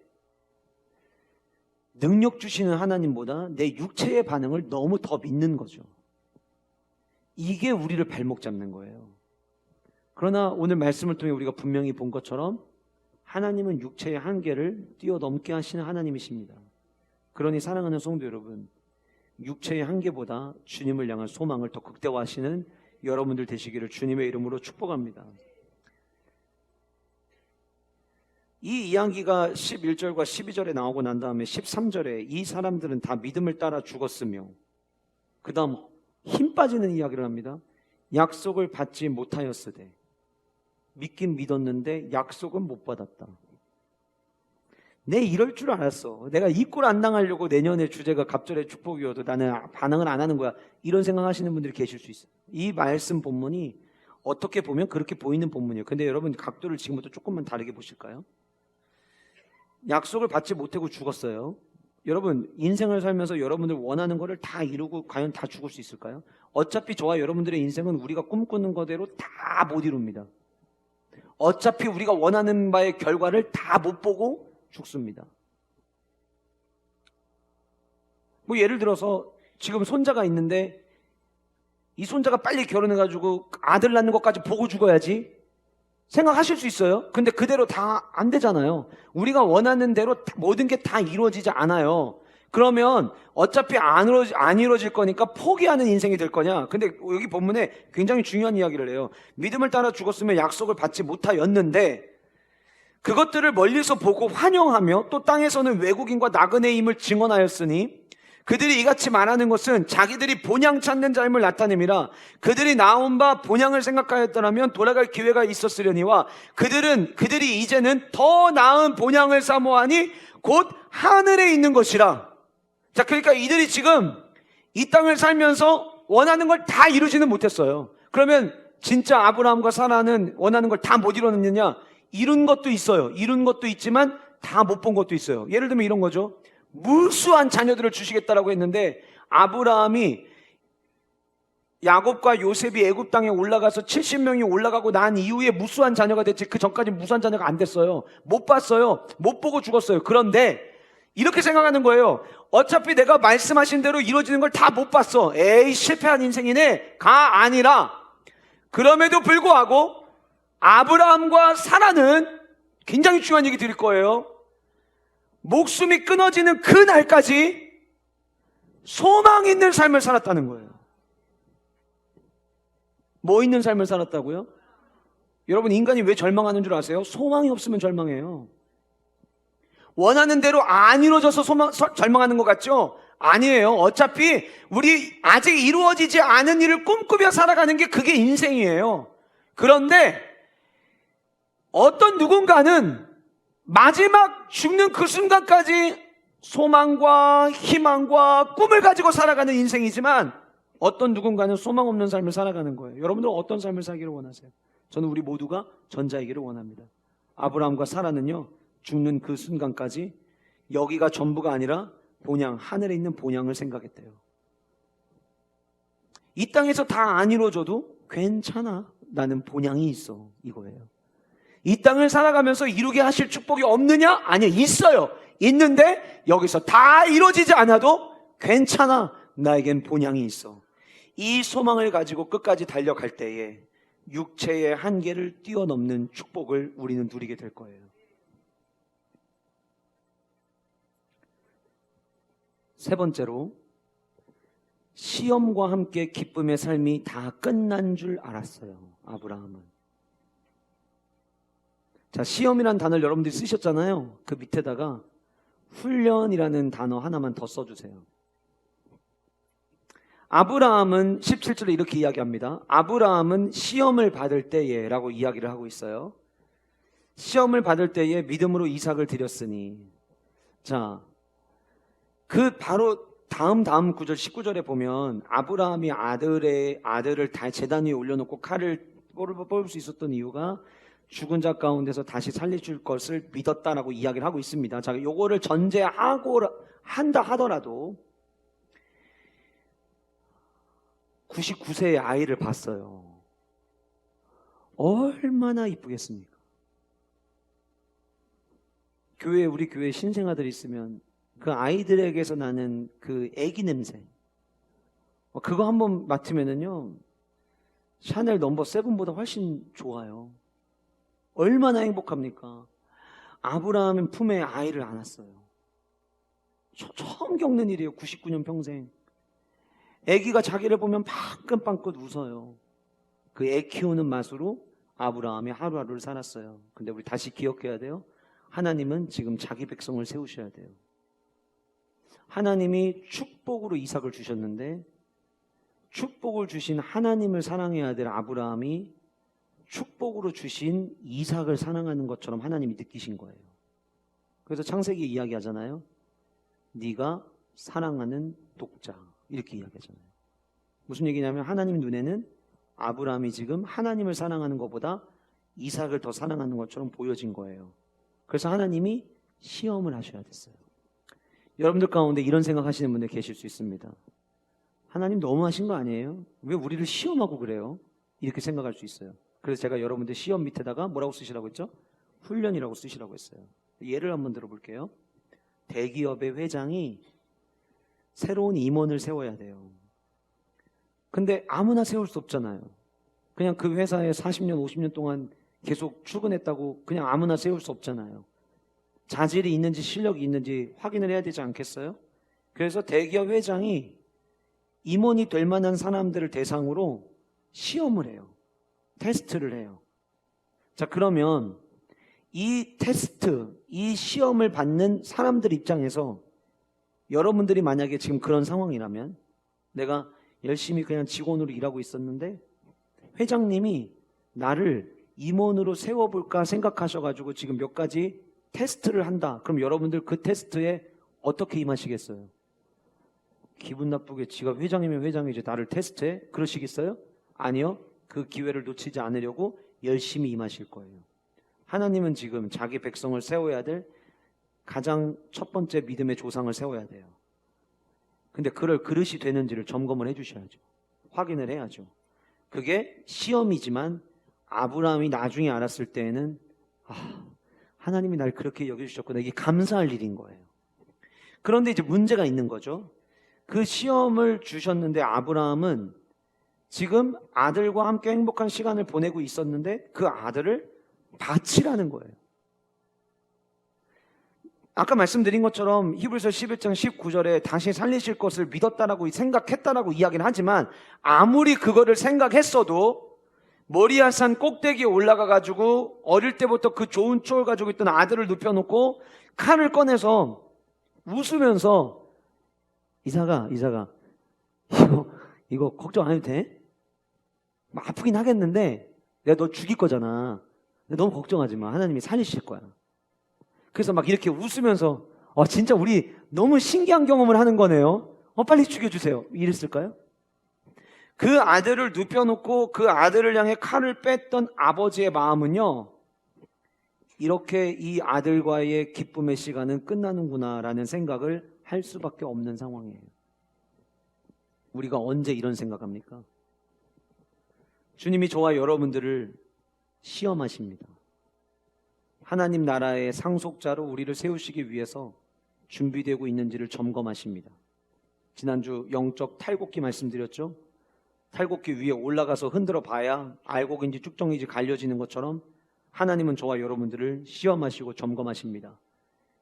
능력 주시는 하나님보다 내 육체의 반응을 너무 더 믿는 거죠. 이게 우리를 발목 잡는 거예요. 그러나 오늘 말씀을 통해 우리가 분명히 본 것처럼 하나님은 육체의 한계를 뛰어넘게 하시는 하나님이십니다. 그러니 사랑하는 성도 여러분, 육체의 한계보다 주님을 향한 소망을 더 극대화하시는 여러분들 되시기를 주님의 이름으로 축복합니다. 이 이야기가 11절과 12절에 나오고 난 다음에 13절에 이 사람들은 다 믿음을 따라 죽었으며 그 다음 힘 빠지는 이야기를 합니다. 약속을 받지 못하였으되, 믿긴 믿었는데 약속은 못 받았다. 내 이럴 줄 알았어. 내가 이 꼴 안 당하려고 내년에 주제가 갑절의 축복이어도 나는 반응을 안 하는 거야. 이런 생각하시는 분들이 계실 수 있어요. 이 말씀 본문이 어떻게 보면 그렇게 보이는 본문이에요. 근데 여러분 각도를 지금부터 조금만 다르게 보실까요? 약속을 받지 못하고 죽었어요. 여러분 인생을 살면서 여러분들 원하는 거를 다 이루고 과연 다 죽을 수 있을까요? 어차피 저와 여러분들의 인생은 우리가 꿈꾸는 거대로 다 못 이룹니다. 어차피 우리가 원하는 바의 결과를 다 못 보고 죽습니다. 뭐 예를 들어서 지금 손자가 있는데 이 손자가 빨리 결혼해가지고 아들 낳는 것까지 보고 죽어야지 생각하실 수 있어요. 근데 그대로 다 안 되잖아요. 우리가 원하는 대로 모든 게 다 이루어지지 않아요. 그러면 어차피 안 이루어질 거니까 포기하는 인생이 될 거냐? 근데 여기 본문에 굉장히 중요한 이야기를 해요. 믿음을 따라 죽었으면 약속을 받지 못하였는데 그것들을 멀리서 보고 환영하며 또 땅에서는 외국인과 나그네의 힘을 증언하였으니 그들이 이같이 말하는 것은 자기들이 본향 찾는 자임을 나타냄이라. 그들이 나온 바 본향을 생각하였더라면 돌아갈 기회가 있었으려니와 그들이 이제는 더 나은 본향을 사모하니 곧 하늘에 있는 것이라. 자, 그러니까 이들이 지금 이 땅을 살면서 원하는 걸 다 이루지는 못했어요. 그러면 진짜 아브라함과 사라는 원하는 걸 다 못 이뤘느냐? 이룬 것도 있어요. 이룬 것도 있지만 다 못 본 것도 있어요. 예를 들면 이런 거죠. 무수한 자녀들을 주시겠다라고 했는데 아브라함이 야곱과 요셉이 애굽 땅에 올라가서 70명이 올라가고 난 이후에 무수한 자녀가 됐지 그 전까지 무수한 자녀가 안 됐어요. 못 봤어요. 못 보고 죽었어요. 그런데 이렇게 생각하는 거예요. 어차피 내가 말씀하신 대로 이루어지는 걸 다 못 봤어. 에이, 실패한 인생이네. 가 아니라 그럼에도 불구하고 아브라함과 사라는 굉장히 중요한 얘기 드릴 거예요. 목숨이 끊어지는 그 날까지 소망 있는 삶을 살았다는 거예요. 뭐 있는 삶을 살았다고요? 여러분, 인간이 왜 절망하는 줄 아세요? 소망이 없으면 절망해요. 원하는 대로 안 이루어져서 절망하는 것 같죠? 아니에요. 어차피 우리 아직 이루어지지 않은 일을 꿈꾸며 살아가는 게 그게 인생이에요. 그런데 어떤 누군가는 마지막 죽는 그 순간까지 소망과 희망과 꿈을 가지고 살아가는 인생이지만 어떤 누군가는 소망 없는 삶을 살아가는 거예요. 여러분들은 어떤 삶을 살기를 원하세요? 저는 우리 모두가 전자이기를 원합니다. 아브라함과 사라는요, 죽는 그 순간까지 여기가 전부가 아니라 본향, 하늘에 있는 본향을 생각했대요. 이 땅에서 다 안 이루어져도 괜찮아. 나는 본향이 있어. 이거예요. 이 땅을 살아가면서 이루게 하실 축복이 없느냐? 아니요, 있어요. 있는데 여기서 다 이루어지지 않아도 괜찮아. 나에겐 본향이 있어. 이 소망을 가지고 끝까지 달려갈 때에 육체의 한계를 뛰어넘는 축복을 우리는 누리게 될 거예요. 세 번째로, 시험과 함께 기쁨의 삶이 다 끝난 줄 알았어요. 아브라함은. 자, 시험이라는 단어를 여러분들이 쓰셨잖아요. 그 밑에다가 훈련이라는 단어 하나만 더 써주세요. 아브라함은 17절에 이렇게 이야기합니다. 아브라함은 시험을 받을 때에 라고 이야기를 하고 있어요. 시험을 받을 때에 믿음으로 이삭을 드렸으니. 자, 그 바로 다음 구절 19절에 보면 아브라함이 아들을 재단 위에 올려놓고 칼을 뽑을 수 있었던 이유가 죽은 자 가운데서 다시 살려줄 것을 믿었다라고 이야기를 하고 있습니다. 자, 요거를 전제하고 한다 하더라도 99세의 아이를 봤어요. 얼마나 이쁘겠습니까? 우리 교회에 신생아들이 있으면 그 아이들에게서 나는 그 애기 냄새, 그거 한번 맡으면은요, 샤넬 넘버 7보다 훨씬 좋아요. 얼마나 행복합니까? 아브라함은 품에 아이를 안았어요. 처음 겪는 일이에요. 99년 평생. 아기가 자기를 보면 빵긋빵긋 웃어요. 그 애 키우는 맛으로 아브라함이 하루하루를 살았어요. 근데 우리 다시 기억해야 돼요. 하나님은 지금 자기 백성을 세우셔야 돼요. 하나님이 축복으로 이삭을 주셨는데 축복을 주신 하나님을 사랑해야 될 아브라함이 축복으로 주신 이삭을 사랑하는 것처럼 하나님이 느끼신 거예요. 그래서 창세기 이야기하잖아요. 네가 사랑하는 독자, 이렇게 이야기하잖아요. 무슨 얘기냐면 하나님 눈에는 아브라함이 지금 하나님을 사랑하는 것보다 이삭을 더 사랑하는 것처럼 보여진 거예요. 그래서 하나님이 시험을 하셔야 됐어요. 여러분들 가운데 이런 생각하시는 분들 계실 수 있습니다. 하나님 너무하신 거 아니에요? 왜 우리를 시험하고 그래요? 이렇게 생각할 수 있어요. 그래서 제가 여러분들 시험 밑에다가 뭐라고 쓰시라고 했죠? 훈련이라고 쓰시라고 했어요. 예를 한번 들어볼게요. 대기업의 회장이 새로운 임원을 세워야 돼요. 근데 아무나 세울 수 없잖아요. 그냥 그 회사에 40년, 50년 동안 계속 출근했다고 그냥 아무나 세울 수 없잖아요. 자질이 있는지 실력이 있는지 확인을 해야 되지 않겠어요? 그래서 대기업 회장이 임원이 될 만한 사람들을 대상으로 시험을 해요. 테스트를 해요. 자, 그러면 이 테스트, 이 시험을 받는 사람들 입장에서 여러분들이 만약에 지금 그런 상황이라면, 내가 열심히 그냥 직원으로 일하고 있었는데 회장님이 나를 임원으로 세워볼까 생각하셔가지고 지금 몇 가지 테스트를 한다. 그럼 여러분들 그 테스트에 어떻게 임하시겠어요? 기분 나쁘게 지가 회장이면 회장이지 나를 테스트해? 그러시겠어요? 아니요. 그 기회를 놓치지 않으려고 열심히 임하실 거예요. 하나님은 지금 자기 백성을 세워야 될 가장 첫 번째 믿음의 조상을 세워야 돼요. 근데 그럴 그릇이 되는지를 점검을 해주셔야죠. 확인을 해야죠. 그게 시험이지만 아브라함이 나중에 알았을 때에는 하나님이 날 그렇게 여겨주셨구나. 이게 감사할 일인 거예요. 그런데 이제 문제가 있는 거죠. 그 시험을 주셨는데 아브라함은 지금 아들과 함께 행복한 시간을 보내고 있었는데 그 아들을 바치라는 거예요. 아까 말씀드린 것처럼 히브리서 11장 19절에 다시 살리실 것을 믿었다라고 생각했다라고 이야기는 하지만 아무리 그거를 생각했어도 모리아산 꼭대기에 올라가가지고 어릴 때부터 그 좋은 추억을 가지고 있던 아들을 눕혀놓고 칼을 꺼내서 웃으면서 이사가 이거 걱정 안 해도 돼? 아프긴 하겠는데 내가 너 죽일 거잖아. 너무 걱정하지 마. 하나님이 살리실 거야. 그래서 막 이렇게 웃으면서 진짜 우리 너무 신기한 경험을 하는 거네요. 빨리 죽여주세요. 이랬을까요? 그 아들을 눕혀놓고 그 아들을 향해 칼을 뺐던 아버지의 마음은요, 이렇게 이 아들과의 기쁨의 시간은 끝나는구나라는 생각을 할 수밖에 없는 상황이에요. 우리가 언제 이런 생각합니까? 주님이 저와 여러분들을 시험하십니다. 하나님 나라의 상속자로 우리를 세우시기 위해서 준비되고 있는지를 점검하십니다. 지난주 영적 탈곡기 말씀드렸죠? 탈곡기 위에 올라가서 흔들어 봐야 알곡인지 쭉정인지 갈려지는 것처럼 하나님은 저와 여러분들을 시험하시고 점검하십니다.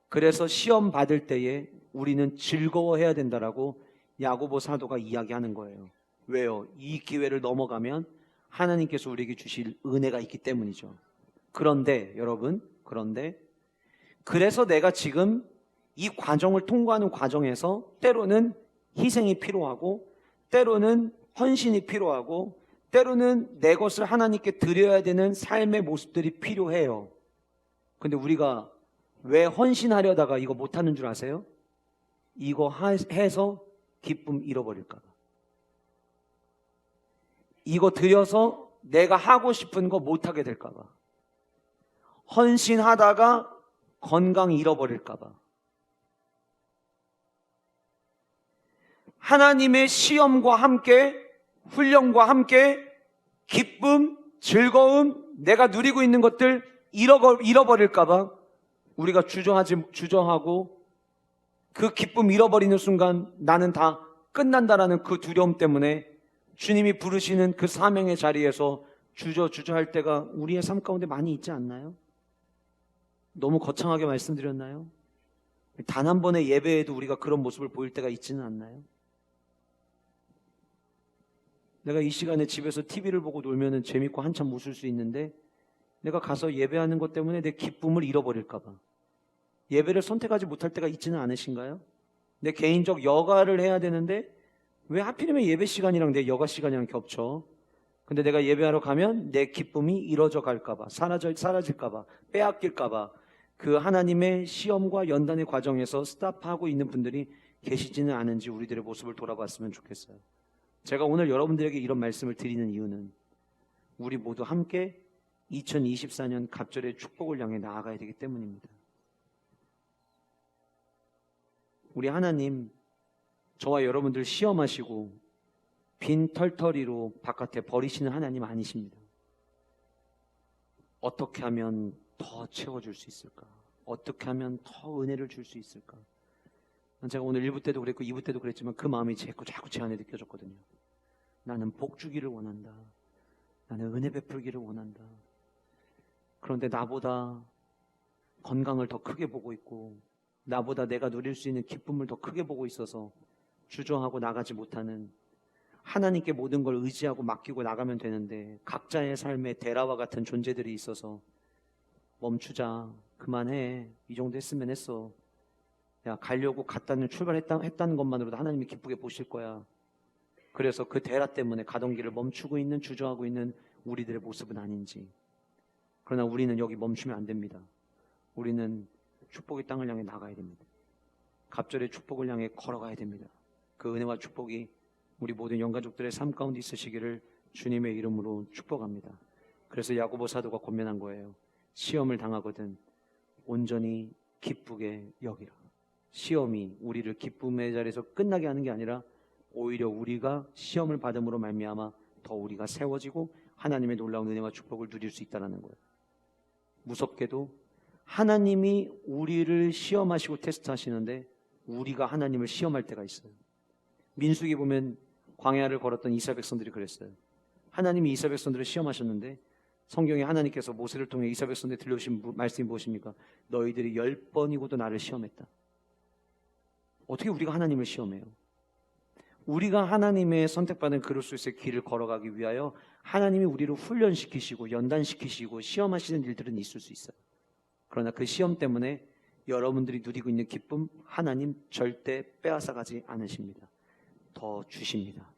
그래서 시험 받을 때에 우리는 즐거워해야 된다라고 야고보 사도가 이야기하는 거예요. 왜요? 이 기회를 넘어가면 하나님께서 우리에게 주실 은혜가 있기 때문이죠. 그런데 여러분, 그래서 내가 지금 이 과정을 통과하는 과정에서 때로는 희생이 필요하고 때로는 헌신이 필요하고 때로는 내 것을 하나님께 드려야 되는 삶의 모습들이 필요해요. 근데 우리가 왜 헌신하려다가 이거 못하는 줄 아세요? 이거 해서 기쁨 잃어버릴까 봐. 이거 드려서 내가 하고 싶은 거 못하게 될까 봐. 헌신하다가 건강 잃어버릴까 봐. 하나님의 시험과 함께, 훈련과 함께 기쁨, 즐거움, 내가 누리고 있는 것들 잃어버릴까 봐 우리가 주저하고 그 기쁨 잃어버리는 순간 나는 다 끝난다라는 그 두려움 때문에 주님이 부르시는 그 사명의 자리에서 주저할 때가 우리의 삶 가운데 많이 있지 않나요? 너무 거창하게 말씀드렸나요? 단 한 번의 예배에도 우리가 그런 모습을 보일 때가 있지는 않나요? 내가 이 시간에 집에서 TV를 보고 놀면 재밌고 한참 웃을 수 있는데 내가 가서 예배하는 것 때문에 내 기쁨을 잃어버릴까 봐 예배를 선택하지 못할 때가 있지는 않으신가요? 내 개인적 여가를 해야 되는데 왜 하필이면 예배 시간이랑 내 여가 시간이랑 겹쳐? 근데 내가 예배하러 가면 내 기쁨이 잃어져 갈까 봐, 사라질까 봐, 빼앗길까 봐 그 하나님의 시험과 연단의 과정에서 스탑하고 있는 분들이 계시지는 않은지 우리들의 모습을 돌아봤으면 좋겠어요. 제가 오늘 여러분들에게 이런 말씀을 드리는 이유는 우리 모두 함께 2024년 갑절의 축복을 향해 나아가야 되기 때문입니다. 우리 하나님, 저와 여러분들 시험하시고 빈 털터리로 바깥에 버리시는 하나님 아니십니다. 어떻게 하면 더 채워줄 수 있을까? 어떻게 하면 더 은혜를 줄 수 있을까? 제가 오늘 1부 때도 그랬고 2부 때도 그랬지만 그 마음이 자꾸 제 안에 느껴졌거든요. 나는 복 주기를 원한다. 나는 은혜 베풀기를 원한다. 그런데 나보다 건강을 더 크게 보고 있고 나보다 내가 누릴 수 있는 기쁨을 더 크게 보고 있어서 주저하고 나가지 못하는, 하나님께 모든 걸 의지하고 맡기고 나가면 되는데 각자의 삶에 데라와 같은 존재들이 있어서 멈추자, 그만해, 이 정도 했으면 했어, 야 가려고 출발했다는 것만으로도 하나님이 기쁘게 보실 거야. 그래서 그 데라 때문에 가던 길을 멈추고 있는, 주저하고 있는 우리들의 모습은 아닌지. 그러나 우리는 여기 멈추면 안 됩니다. 우리는 축복의 땅을 향해 나가야 됩니다. 갑절의 축복을 향해 걸어가야 됩니다. 그 은혜와 축복이 우리 모든 영가족들의 삶 가운데 있으시기를 주님의 이름으로 축복합니다. 그래서 야고보 사도가 권면한 거예요. 시험을 당하거든 온전히 기쁘게 여기라. 시험이 우리를 기쁨의 자리에서 끝나게 하는 게 아니라 오히려 우리가 시험을 받음으로 말미암아 더 우리가 세워지고 하나님의 놀라운 은혜와 축복을 누릴 수 있다는 거예요. 무섭게도 하나님이 우리를 시험하시고 테스트하시는데 우리가 하나님을 시험할 때가 있어요. 민수기 보면 광야를 걸었던 이스라엘 백성들이 그랬어요. 하나님이 이스라엘 백성들을 시험하셨는데 성경에 하나님께서 모세를 통해 이스라엘 백성들에 들려오신 말씀이 무엇입니까? 너희들이 10번이고도 나를 시험했다. 어떻게 우리가 하나님을 시험해요? 우리가 하나님의 선택받은 그리스도의 길을 걸어가기 위하여 하나님이 우리를 훈련시키시고 연단시키시고 시험하시는 일들은 있을 수 있어요. 그러나 그 시험 때문에 여러분들이 누리고 있는 기쁨 하나님 절대 빼앗아가지 않으십니다. 더 주십니다.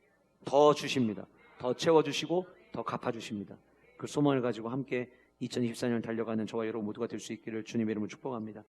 더 주십니다. 더 채워주시고 더 갚아주십니다. 그 소망을 가지고 함께 2024년을 달려가는 저와 여러분 모두가 될 수 있기를 주님의 이름으로 축복합니다.